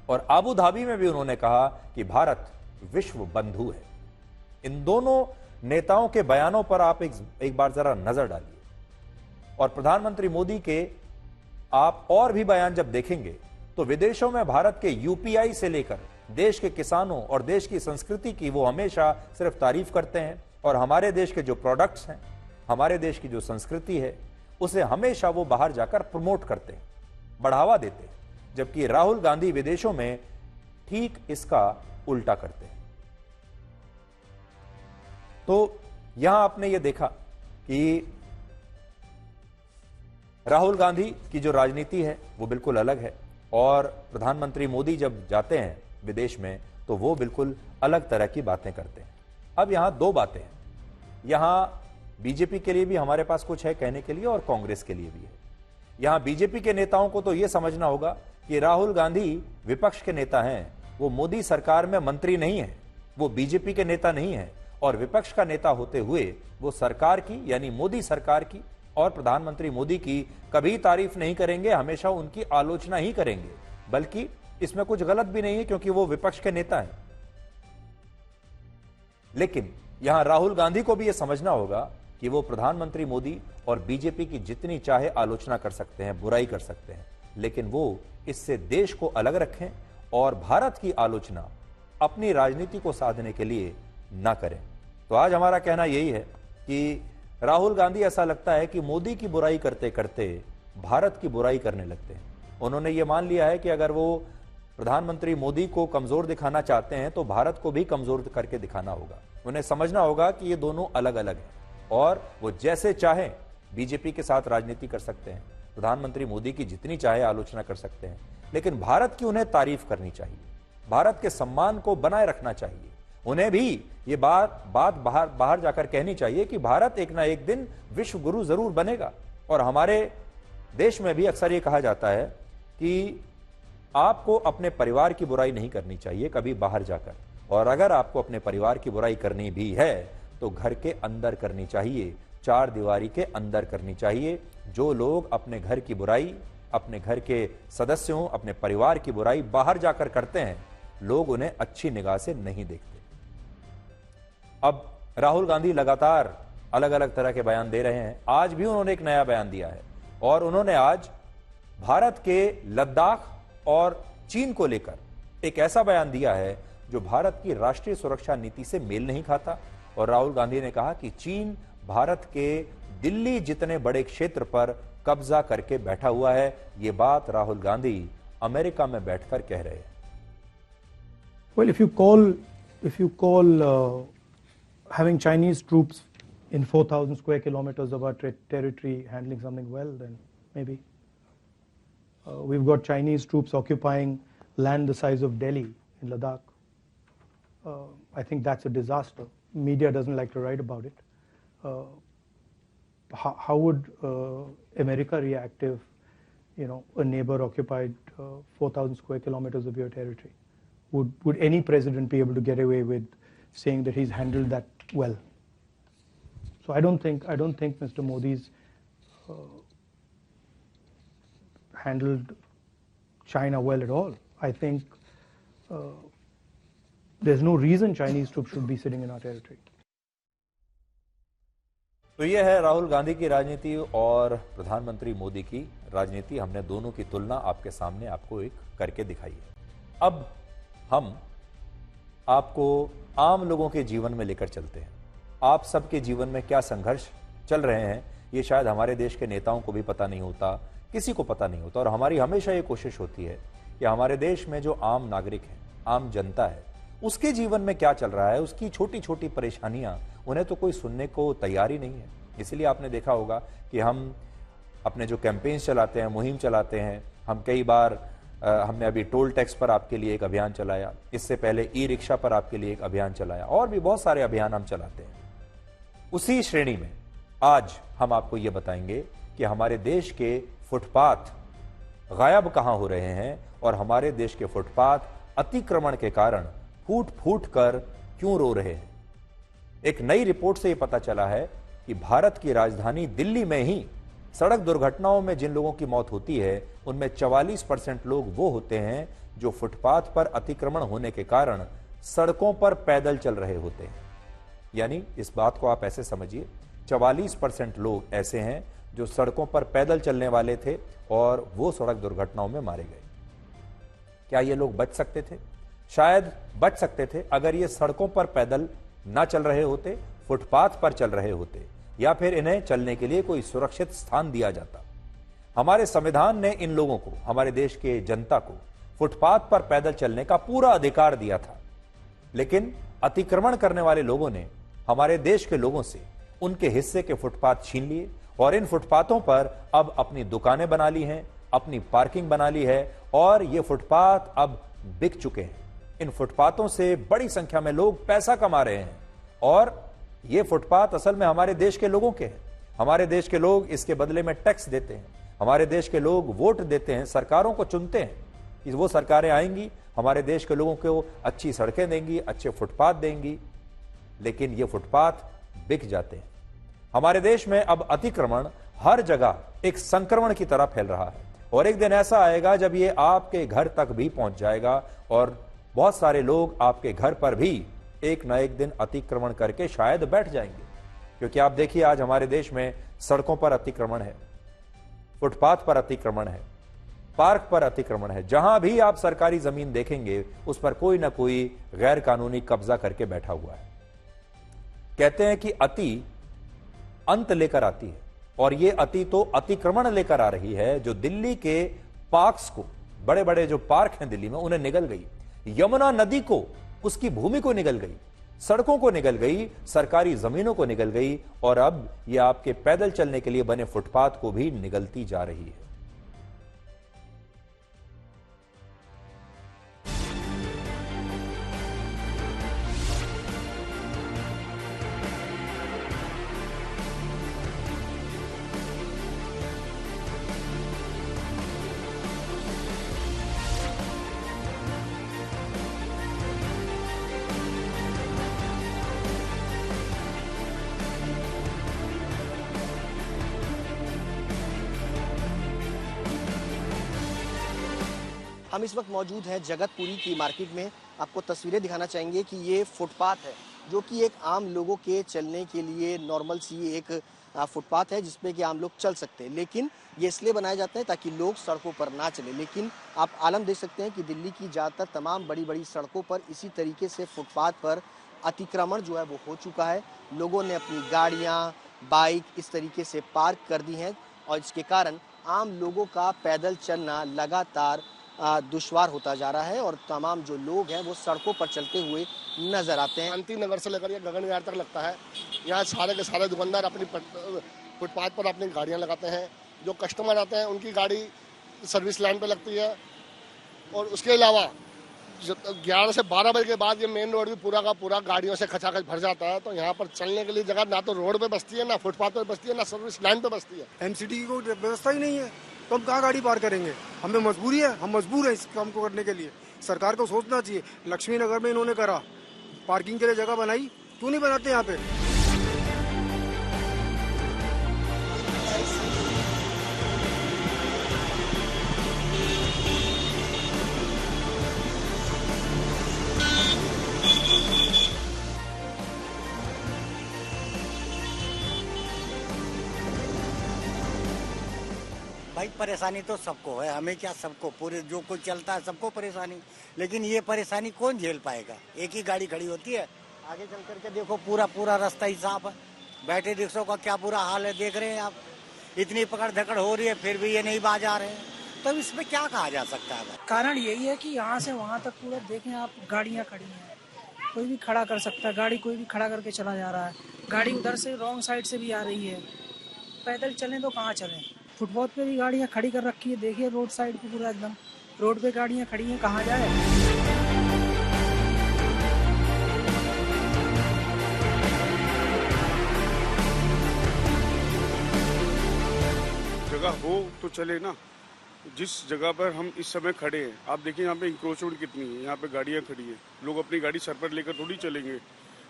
और आबू धाबी में भी उन्होंने कहा कि भारत विश्व बंधु है। इन दोनों नेताओं के बयानों पर आप एक बार जरा नजर डालिए और प्रधानमंत्री मोदी के आप और भी बयान जब देखेंगे तो विदेशों में भारत के यूपीआई से लेकर देश के किसानों और देश की संस्कृति की वो हमेशा सिर्फ तारीफ करते हैं और हमारे देश के जो प्रोडक्ट्स हैं, हमारे देश की जो संस्कृति है, उसे हमेशा वो बाहर जाकर प्रमोट करते हैं, बढ़ावा देते हैं, जबकि राहुल गांधी विदेशों में ठीक इसका उल्टा करते हैं। तो यहां आपने ये देखा कि राहुल गांधी की जो राजनीति है वो बिल्कुल अलग है और प्रधानमंत्री मोदी जब जाते हैं विदेश में तो वो बिल्कुल अलग तरह की बातें करते हैं। अब यहां दो बातें हैं, यहां बीजेपी के लिए भी हमारे पास कुछ है कहने के लिए और कांग्रेस के लिए भी है। यहां बीजेपी के नेताओं को तो यह समझना होगा कि राहुल गांधी विपक्ष के नेता हैं, वो मोदी सरकार में मंत्री नहीं है, वो बीजेपी के नेता नहीं है और विपक्ष का नेता होते हुए वो सरकार की यानी मोदी सरकार की और प्रधानमंत्री मोदी की कभी तारीफ नहीं करेंगे, हमेशा उनकी आलोचना ही करेंगे। बल्कि इसमें कुछ गलत भी नहीं है क्योंकि वो विपक्ष के नेता हैं। लेकिन यहां राहुल गांधी को भी यह समझना होगा कि वो प्रधानमंत्री मोदी और बीजेपी की जितनी चाहे आलोचना कर सकते हैं, बुराई कर सकते हैं, लेकिन वो इससे देश को अलग रखें और भारत की आलोचना अपनी राजनीति को साधने के लिए ना करें। तो आज हमारा कहना यही है कि राहुल गांधी ऐसा लगता है कि मोदी की बुराई करते करते भारत की बुराई करने लगते हैं। उन्होंने ये मान लिया है कि अगर वो प्रधानमंत्री मोदी को कमजोर दिखाना चाहते हैं तो भारत को भी कमजोर करके दिखाना होगा। उन्हें समझना होगा कि ये दोनों अलग अलग हैं और वो जैसे चाहें बीजेपी के साथ राजनीति कर सकते हैं, प्रधानमंत्री मोदी की जितनी चाहे आलोचना कर सकते हैं, लेकिन भारत की उन्हें तारीफ करनी चाहिए, भारत के सम्मान को बनाए रखना चाहिए। उन्हें भी ये बात बाहर जाकर कहनी चाहिए कि भारत एक ना एक दिन विश्व गुरु जरूर बनेगा। और हमारे देश में भी अक्सर ये कहा जाता है कि आपको अपने परिवार की बुराई नहीं करनी चाहिए कभी बाहर जाकर, और अगर आपको अपने परिवार की बुराई करनी भी है तो घर के अंदर करनी चाहिए, चार दीवारी के अंदर करनी चाहिए। जो लोग अपने घर की बुराई, अपने घर के सदस्यों, अपने परिवार की बुराई बाहर जाकर करते हैं, लोग उन्हें अच्छी निगाह से नहीं देखते। अब राहुल गांधी लगातार अलग अलग तरह के बयान दे रहे हैं। आज भी उन्होंने एक नया बयान दिया है और उन्होंने आज भारत के लद्दाख और चीन को लेकर एक ऐसा बयान दिया है जो भारत की राष्ट्रीय सुरक्षा नीति से मेल नहीं खाता। और राहुल गांधी ने कहा कि चीन भारत के दिल्ली जितने बड़े क्षेत्र पर कब्जा करके बैठा हुआ है। ये बात राहुल गांधी अमेरिका में बैठकर कह रहे हैं। Well, if you call having Chinese troops in 4,000 square kilometers of our territory handling something well, then maybe. We've got Chinese troops occupying land the size of Delhi in Ladakh. I think that's a disaster. Media doesn't like to write about it. How would America react if, a neighbor occupied 4,000 square kilometers of your territory? Would any president be able to get away with saying that he's handled that well? So I don't think Mr. Modi's handled China well at all. I think there's no reason Chinese troops should be sitting in our territory. तो यह है राहुल गांधी की राजनीति और प्रधानमंत्री मोदी की राजनीति। हमने दोनों की तुलना आपके सामने आपको एक करके दिखाई है। अब हम आपको आम लोगों के जीवन में लेकर चलते हैं। आप सबके जीवन में क्या संघर्ष चल रहे हैं ये शायद हमारे देश के नेताओं को भी पता नहीं होता, किसी को पता नहीं होता। और हमारी हमेशा ये कोशिश होती है कि हमारे देश में जो आम नागरिक है, आम जनता है, उसके जीवन में क्या चल रहा है, उसकी छोटी छोटी परेशानियां, उन्हें तो कोई सुनने को तैयार ही नहीं है। इसलिए आपने देखा होगा कि हम अपने जो कैंपेन्स चलाते हैं, मुहिम चलाते हैं, हम कई बार हमने अभी टोल टैक्स पर आपके लिए एक अभियान चलाया, इससे पहले ई रिक्शा पर आपके लिए एक अभियान चलाया, और भी बहुत सारे अभियान हम चलाते हैं। उसी श्रेणी में आज हम आपको ये बताएंगे कि हमारे देश के फुटपाथ गायब कहां हो रहे हैं और हमारे देश के फुटपाथ अतिक्रमण के कारण फूट फूट कर क्यों रो रहे हैं। एक नई रिपोर्ट से यह पता चला है कि भारत की राजधानी दिल्ली में ही सड़क दुर्घटनाओं में जिन लोगों की मौत होती है उनमें 44% लोग वो होते हैं जो फुटपाथ पर अतिक्रमण होने के कारण सड़कों पर पैदल चल रहे होते हैं। यानी इस बात को आप ऐसे समझिए, 44% लोग ऐसे हैं जो सड़कों पर पैदल चलने वाले थे और वो सड़क दुर्घटनाओं में मारे गए। क्या ये लोग बच सकते थे? शायद बच सकते थे अगर ये सड़कों पर पैदल ना चल रहे होते, फुटपाथ पर चल रहे होते, या फिर इन्हें चलने के लिए कोई सुरक्षित स्थान दिया जाता। हमारे संविधान ने इन लोगों को, हमारे देश के जनता को फुटपाथ पर पैदल चलने का पूरा अधिकार दिया था, लेकिन अतिक्रमण करने वाले लोगों ने हमारे देश के लोगों से उनके हिस्से के फुटपाथ छीन लिए और इन फुटपाथों पर अब अपनी दुकानें बना ली हैं, अपनी पार्किंग बना ली है और ये फुटपाथ अब बिक चुके हैं। इन फुटपाथों से बड़ी संख्या में लोग पैसा कमा रहे हैं और ये फुटपाथ असल में हमारे देश के लोगों के हैं। हमारे देश के लोग इसके बदले में टैक्स देते हैं, हमारे देश के लोग वोट देते हैं, सरकारों को चुनते हैं कि वो सरकारें आएंगी, हमारे देश के लोगों को अच्छी सड़कें देंगी, अच्छे फुटपाथ देंगी, लेकिन ये फुटपाथ बिक जाते हैं। हमारे देश में अब अतिक्रमण हर जगह एक संक्रमण की तरह फैल रहा है और एक दिन ऐसा आएगा जब ये आपके घर तक भी पहुंच जाएगा और बहुत सारे लोग आपके घर पर भी एक न एक दिन अतिक्रमण करके शायद बैठ जाएंगे। क्योंकि आप देखिए आज हमारे देश में सड़कों पर अतिक्रमण है, फुटपाथ पर अतिक्रमण है, पार्क पर अतिक्रमण है। जहां भी आप सरकारी जमीन देखेंगे उस पर कोई ना कोई गैर कानूनी कब्जा करके बैठा हुआ है। कहते हैं कि अति अंत लेकर आती है और ये अति तो अतिक्रमण लेकर आ रही है जो दिल्ली के पार्क्स को बड़े बड़े जो पार्क हैं दिल्ली में उन्हें निगल गई, यमुना नदी को, उसकी भूमि को निगल गई, सड़कों को निगल गई, सरकारी जमीनों को निगल गई और अब यह आपके पैदल चलने के लिए बने फुटपाथ को भी निगलती जा रही है। हम इस वक्त मौजूद हैं जगतपुरी की मार्केट में। आपको तस्वीरें दिखाना चाहेंगे कि ये फुटपाथ है जो कि एक आम लोगों के चलने के लिए नॉर्मल सी एक फुटपाथ है जिसपे कि आम लोग चल सकते हैं, लेकिन ये इसलिए बनाए जाते हैं ताकि लोग सड़कों पर ना चले। लेकिन आप आलम देख सकते हैं कि दिल्ली की ज़्यादातर तमाम बड़ी बड़ी सड़कों पर इसी तरीके से फुटपाथ पर अतिक्रमण जो है वो हो चुका है। लोगों ने अपनी गाड़ियाँ, बाइक इस तरीके से पार्क कर दी हैं और इसके कारण आम लोगों का पैदल चलना लगातार दुश्वार होता जा रहा है और तमाम जो लोग हैं वो सड़कों पर चलते हुए नजर आते हैं। शांति नगर से लेकर गगन विहार तक लगता है। यहाँ सारे के सारे दुकानदार अपनी फुटपाथ पर अपनी गाड़ियाँ लगाते हैं। जो कस्टमर आते हैं उनकी गाड़ी सर्विस लाइन पे लगती है और उसके अलावा 11 से 12 बजे के बाद ये मेन रोड भी पूरा का पूरा गाड़ियों से खचाखच भर जाता है। तो यहाँ पर चलने के लिए जगह ना तो रोड पे बसती है, ना फुटपाथ पे बसती है, ना सर्विस लाइन पे बसती है। एमसीडी की कोई व्यवस्था ही नहीं है तो हम कहाँ गाड़ी पार करेंगे। हमें मजबूरी है, हम मजबूर हैं इस काम को करने के लिए। सरकार को सोचना चाहिए। लक्ष्मी नगर में इन्होंने करा, पार्किंग के लिए जगह बनाई, क्यों नहीं बनाते यहाँ पे। भाई परेशानी तो सबको है, हमें क्या, सबको, पूरे जो कोई चलता है सबको परेशानी। लेकिन ये परेशानी कौन झेल पाएगा। एक ही गाड़ी खड़ी होती है, आगे चल करके देखो पूरा रास्ता ही साफ है। बैठे रिक्शों का क्या बुरा हाल है, देख रहे हैं आप। इतनी पकड़ धकड़ हो रही है फिर भी ये नहीं बाज आ रहे हैं। तब इसमें क्या कहा जा सकता है। कारण यही है कि यहाँ से वहाँ तक पूरा देखें आप, गाड़ियाँ खड़ी हैं, कोई भी खड़ा कर सकता है गाड़ी, कोई भी खड़ा करके चला जा रहा है। गाड़ी उधर से रॉन्ग साइड से भी आ रही है। पैदल चलें तो कहाँ चलें। फुटपाथ पे भी गाड़ियाँ खड़ी कर रखी है, देखिए रोड साइड पे पूरा एकदम रोड पे गाड़ियाँ खड़ी हैं, कहाँ जाए। जगह हो तो चले ना। जिस जगह पर हम इस समय खड़े हैं, आप देखिए यहाँ पे इंक्रोचमेंट कितनी है। यहाँ पे गाड़ियाँ खड़ी है, लोग अपनी गाड़ी सर पर लेकर थोड़ी चलेंगे।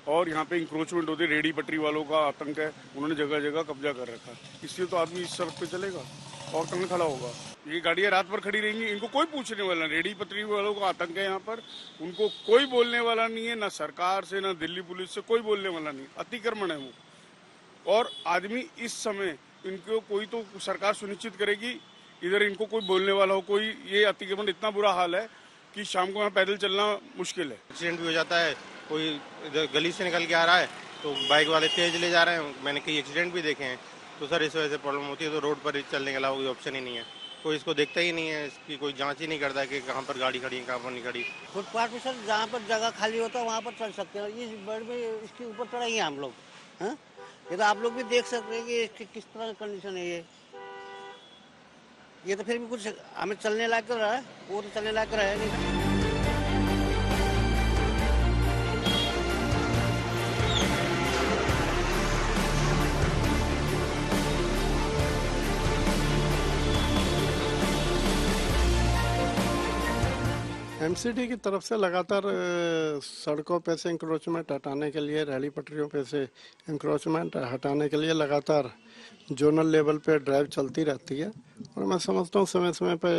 और यहाँ पे इंक्रोचमेंट होती है, रेडी पटरी वालों का आतंक है, उन्होंने जगह जगह कब्जा कर रखा है। इसलिए तो आदमी इस सड़क पे चलेगा और कहाँ खड़ा होगा। ये गाड़ियाँ रात भर खड़ी रहेंगी, इनको कोई पूछने वाला नहीं। रेडी पटरी वालों का आतंक है यहाँ पर, उनको कोई बोलने वाला नहीं है, ना सरकार से ना दिल्ली पुलिस से कोई बोलने वाला नहीं। अतिक्रमण है वो। और आदमी इस समय इनको कोई तो सरकार सुनिश्चित करेगी, इधर इनको कोई बोलने वाला हो कोई। ये अतिक्रमण इतना बुरा हाल है कि शाम को यहाँ पैदल चलना मुश्किल है। एक्सीडेंट भी हो जाता है, कोई इधर गली से निकल के आ रहा है तो बाइक वाले तेज ले जा रहे हैं। मैंने कई एक्सीडेंट भी देखे हैं। तो सर इस वजह से प्रॉब्लम होती है। तो रोड पर चलने के अलावा कोई ऑप्शन ही नहीं है। कोई इसको देखता ही नहीं है, इसकी कोई जांच ही नहीं करता है कि कहाँ पर गाड़ी खड़ी है, कहाँ पर नहीं खड़ी। फुटपाथ पे सर जहाँ पर जगह खाली होता है वहाँ पर चल सकते हैं। इस बेड में इसके ऊपर चढ़ाइए हम लोग, हाँ। ये तो आप लोग भी देख सकते हैं कि इसकी किस तरह कंडीशन है। ये तो फिर भी कुछ हमें चलने लायक तो रहा है, वो तो चलने लायक रहा है नहीं। एमसीडी की तरफ से लगातार सड़कों पे से इंक्रोचमेंट हटाने के लिए, रेली पटरियों पे से इंक्रोचमेंट हटाने के लिए लगातार जोनल लेवल पे ड्राइव चलती रहती है। और मैं समझता हूँ समय समय पे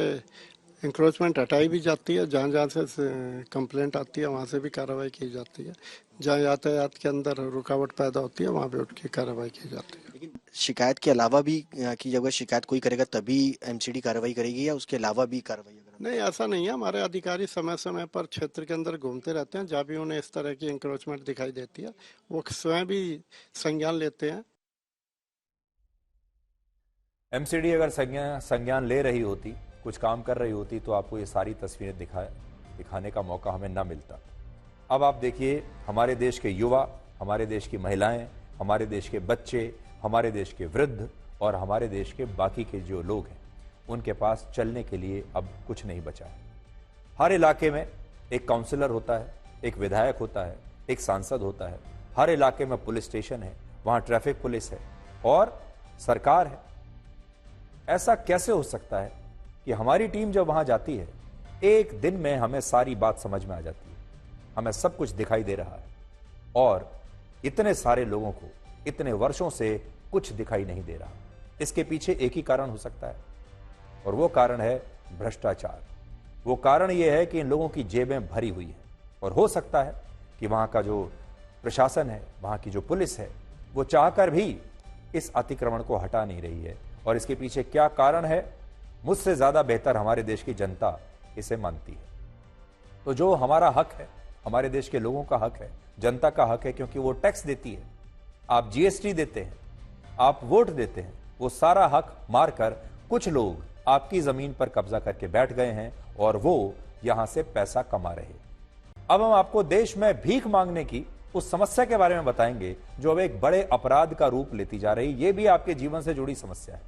इंक्रोचमेंट हटाई भी जाती है। जहाँ जहाँ से कंप्लेंट आती है वहाँ से भी कार्रवाई की जाती है। जहाँ यातायात के अंदर रुकावट पैदा होती है वहाँ पे उठ के कार्रवाई की जाती है। लेकिन शिकायत के अलावा भी कि जब शिकायत कोई करेगा तभी एमसीडी कार्रवाई करेगी या उसके अलावा भी कार्रवाई? नहीं, ऐसा नहीं है। हमारे अधिकारी समय समय पर क्षेत्र के अंदर घूमते रहते हैं। जहाँ भी उन्हें इस तरह की इंक्रोचमेंट दिखाई देती है वो स्वयं भी संज्ञान लेते हैं। एमसीडी अगर संज्ञान ले रही होती कुछ काम कर रही होती तो आपको ये सारी तस्वीरें दिखाने का मौका हमें ना मिलता। अब आप देखिए, हमारे देश के युवा, हमारे देश की महिलाएं, हमारे देश के बच्चे, हमारे देश के वृद्ध और हमारे देश के बाकी के जो लोग हैं, उनके पास चलने के लिए अब कुछ नहीं बचा है। हर इलाके में एक काउंसलर होता है, एक विधायक होता है, एक सांसद होता है, हर इलाके में पुलिस स्टेशन है, वहां ट्रैफिक पुलिस है और सरकार है। ऐसा कैसे हो सकता है कि हमारी टीम जब वहां जाती है, एक दिन में हमें सारी बात समझ में आ जाती है, हमें सब कुछ दिखाई दे रहा है और इतने सारे लोगों को इतने वर्षों से कुछ दिखाई नहीं दे रहा। इसके पीछे एक ही कारण हो सकता है और वो कारण है भ्रष्टाचार। वो कारण ये है कि इन लोगों की जेबें भरी हुई हैं और हो सकता है कि वहां का जो प्रशासन है, वहां की जो पुलिस है, वो चाहकर भी इस अतिक्रमण को हटा नहीं रही है। और इसके पीछे क्या कारण है, मुझसे ज्यादा बेहतर हमारे देश की जनता इसे मानती है। तो जो हमारा हक है, हमारे देश के लोगों का हक है, जनता का हक है, क्योंकि वो टैक्स देती है, आप जीएसटी देते हैं, आप वोट देते हैं, वो सारा हक मारकर कुछ लोग आपकी जमीन पर कब्जा करके बैठ गए हैं और वो यहां से पैसा कमा रहे हैं। अब हम आपको देश में भीख मांगने की उस समस्या के बारे में बताएंगे जो अब एक बड़े अपराध का रूप लेती जा रही। ये भी आपके जीवन से जुड़ी समस्या है।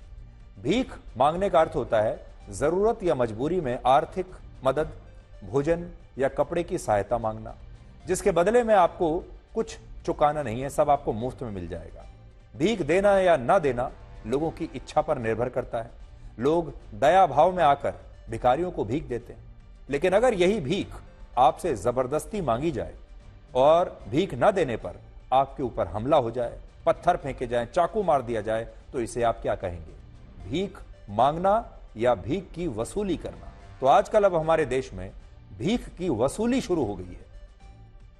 भीख मांगने का अर्थ होता है जरूरत या मजबूरी में आर्थिक मदद, भोजन या कपड़े की सहायता मांगना, जिसके बदले में आपको कुछ चुकाना नहीं है, सब आपको मुफ्त में मिल जाएगा। भीख देना या ना देना लोगों की इच्छा पर निर्भर करता है। लोग दया भाव में आकर भिखारियों को भीख देते हैं, लेकिन अगर यही भीख आपसे जबरदस्ती मांगी जाए और भीख न देने पर आपके ऊपर हमला हो जाए, पत्थर फेंके जाए, चाकू मार दिया जाए, तो इसे आप क्या कहेंगे? भीख मांगना या भीख की वसूली करना? तो आजकल अब हमारे देश में भीख की वसूली शुरू हो गई है।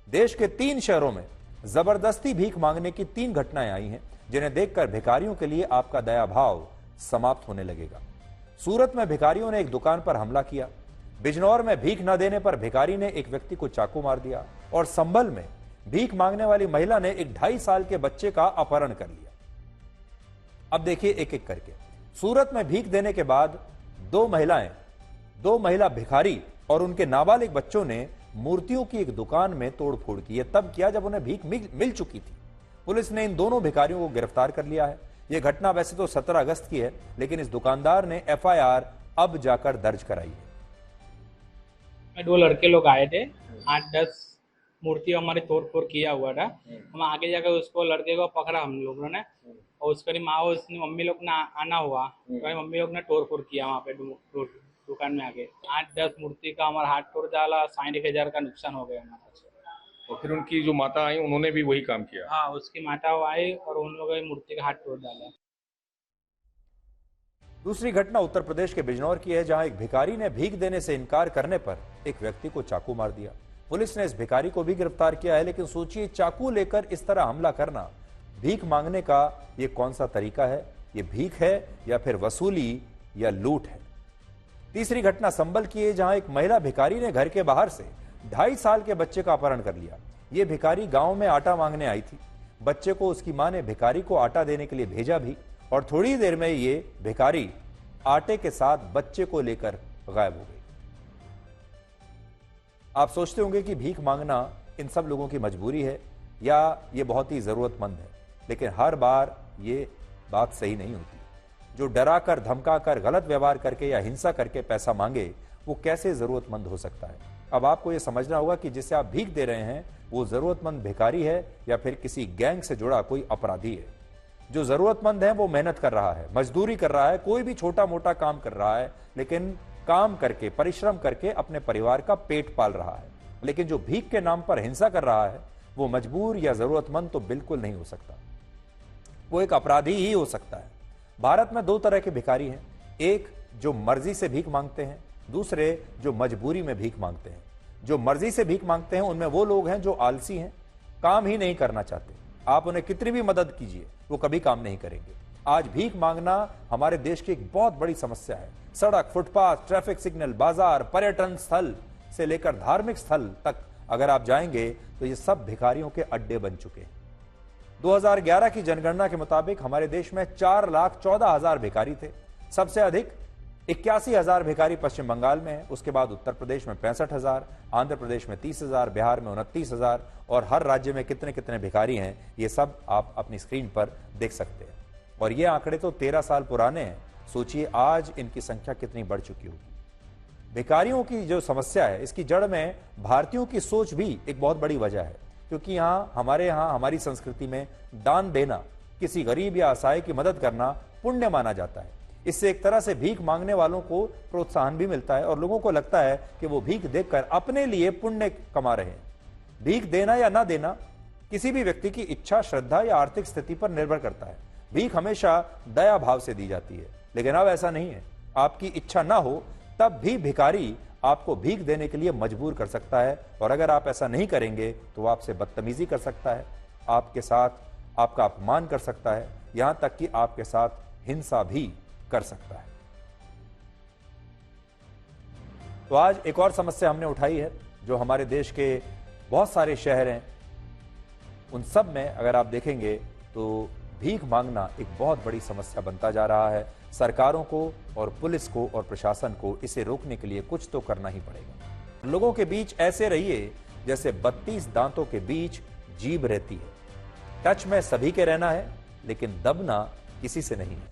देश के 3 शहरों में जबरदस्ती भीख मांगने की 3 घटनाएं आई हैं, जिन्हें देखकर भिखारियों के लिए आपका दया भाव समाप्त होने लगेगा। सूरत में भिखारियों ने एक दुकान पर हमला किया, बिजनौर में भीख न देने पर भिखारी ने एक व्यक्ति को चाकू मार दिया और संभल में भीख मांगने वाली महिला ने एक 2.5 साल के बच्चे का अपहरण कर लिया। अब देखिए एक एक करके। सूरत में भीख देने के बाद 2 महिला भिखारी और उनके नाबालिग बच्चों ने मूर्तियों की एक दुकान में तोड़फोड़ की। है तब किया जब उन्हें भीख मिल चुकी थी। पुलिस ने इन दोनों भिखारियों को गिरफ्तार कर लिया है। यह घटना वैसे तो 17 अगस्त की है, लेकिन इस दुकानदार ने एफआईआर अब जाकर दर्ज कराई है। 2 लड़के लोग आए थे, 8-10 मूर्ति हमारे तोड़-फोड़ किया हुआ था। हम आगे जाकर उसको लड़के को पकड़ा हम लोगों ने और उसकी माँ और उसने मम्मी लोग ना आना हुआ तो मम्मी लोग ने तोड़-फोड़ किया वहाँ पे दुकान में आगे। 8-10 मूर्ति का हमारा हाथ तोड़ डाला, 60,000 का नुकसान हो गया हमारा। और फिर उनकी जो माता आई उन्होंने भी वही काम किया? हाँ, उसकी माता आई और उन लोगों ने मूर्ति का हाथ तोड़ डाला। दूसरी घटना उत्तर प्रदेश के बिजनौर की है, जहां एक भिखारी ने भीख देने से इनकार करने पर एक व्यक्ति को चाकू मार दिया। पुलिस ने इस भिखारी को भी गिरफ्तार किया है, लेकिन सोचिए चाकू लेकर इस तरह हमला करना, भीख मांगने का ये कौन सा तरीका है? ये भीख है या फिर वसूली या लूट है? तीसरी घटना संभल की है, जहां एक महिला भिखारी ने घर के बाहर से 2.5 साल के बच्चे का अपहरण कर लिया। ये भिखारी गांव में आटा मांगने आई थी। बच्चे को उसकी मां ने भिखारी को आटा देने के लिए भेजा भी और थोड़ी देर में ये भिखारी आटे के साथ बच्चे को लेकर गायब हो गई। आप सोचते होंगे कि भीख मांगना इन सब लोगों की मजबूरी है या ये बहुत ही जरूरतमंद है, लेकिन हर बार ये बात सही नहीं होती। जो डरा कर, धमका कर, गलत व्यवहार करके या हिंसा करके पैसा मांगे, वो कैसे जरूरतमंद हो सकता है? अब आपको यह समझना होगा कि जिसे आप भीख दे रहे हैं वो जरूरतमंद भिखारी है या फिर किसी गैंग से जुड़ा कोई अपराधी है। जो जरूरतमंद है वो मेहनत कर रहा है, मजदूरी कर रहा है, कोई भी छोटा मोटा काम कर रहा है, लेकिन काम करके, परिश्रम करके अपने परिवार का पेट पाल रहा है। लेकिन जो भीख के नाम पर हिंसा कर रहा है वो मजबूर या जरूरतमंद तो बिल्कुल नहीं हो सकता, वो एक अपराधी ही हो सकता है। भारत में 2 तरह के भिखारी हैं, एक जो मर्जी से भीख मांगते हैं, दूसरे जो मजबूरी में भीख मांगते हैं। जो मर्जी से भीख मांगते हैं उनमें वो लोग हैं जो आलसी हैं, काम ही नहीं करना चाहते। आप उन्हें कितनी भी मदद कीजिए वो कभी काम नहीं करेंगे। आज भीख मांगना हमारे देश की एक बहुत बड़ी समस्या है। सड़क, फुटपाथ, ट्रैफिक सिग्नल, बाजार, पर्यटन स्थल से लेकर धार्मिक स्थल तक अगर आप जाएंगे तो ये सब भिखारियों के अड्डे बन चुके हैं। 2011 की जनगणना के मुताबिक हमारे देश में 4,14,000 भिखारी थे। सबसे अधिक 81,000 भिखारी पश्चिम बंगाल में है, उसके बाद उत्तर प्रदेश में 65,000, आंध्र प्रदेश में 30,000, बिहार में 29,000 और हर राज्य में कितने कितने भिखारी हैं ये सब आप अपनी स्क्रीन पर देख सकते हैं। और ये आंकड़े तो 13 साल पुराने हैं। सोचिए आज इनकी संख्या कितनी बढ़ चुकी होगी। भिखारियों की जो समस्या है इसकी जड़ में भारतीयों की सोच भी एक बहुत बड़ी वजह है, क्योंकि हमारे यहाँ हमारी संस्कृति में दान देना, किसी गरीब या असहाय की मदद करना पुण्य माना जाता है। इससे एक तरह से भीख मांगने वालों को प्रोत्साहन भी मिलता है और लोगों को लगता है कि वो भीख देकर अपने लिए पुण्य कमा रहे हैं। भीख देना या ना देना किसी भी व्यक्ति की इच्छा, श्रद्धा या आर्थिक स्थिति पर निर्भर करता है। भीख हमेशा दया भाव से दी जाती है, लेकिन अब ऐसा नहीं है। आपकी इच्छा ना हो तब भी भिखारी आपको भीख देने के लिए मजबूर कर सकता है, और अगर आप ऐसा नहीं करेंगे तो आपसे बदतमीजी कर सकता है, आपके साथ आपका अपमान कर सकता है, यहां तक कि आपके साथ हिंसा भी कर सकता है। तो आज एक और समस्या हमने उठाई है जो हमारे देश के बहुत सारे शहर हैं, उन सब में अगर आप देखेंगे तो भीख मांगना एक बहुत बड़ी समस्या बनता जा रहा है। सरकारों को और पुलिस को और प्रशासन को इसे रोकने के लिए कुछ तो करना ही पड़ेगा। लोगों के बीच ऐसे रहिए जैसे 32 दांतों के बीच जीभ रहती है। टच में सभी के रहना है, लेकिन दबना किसी से नहीं है।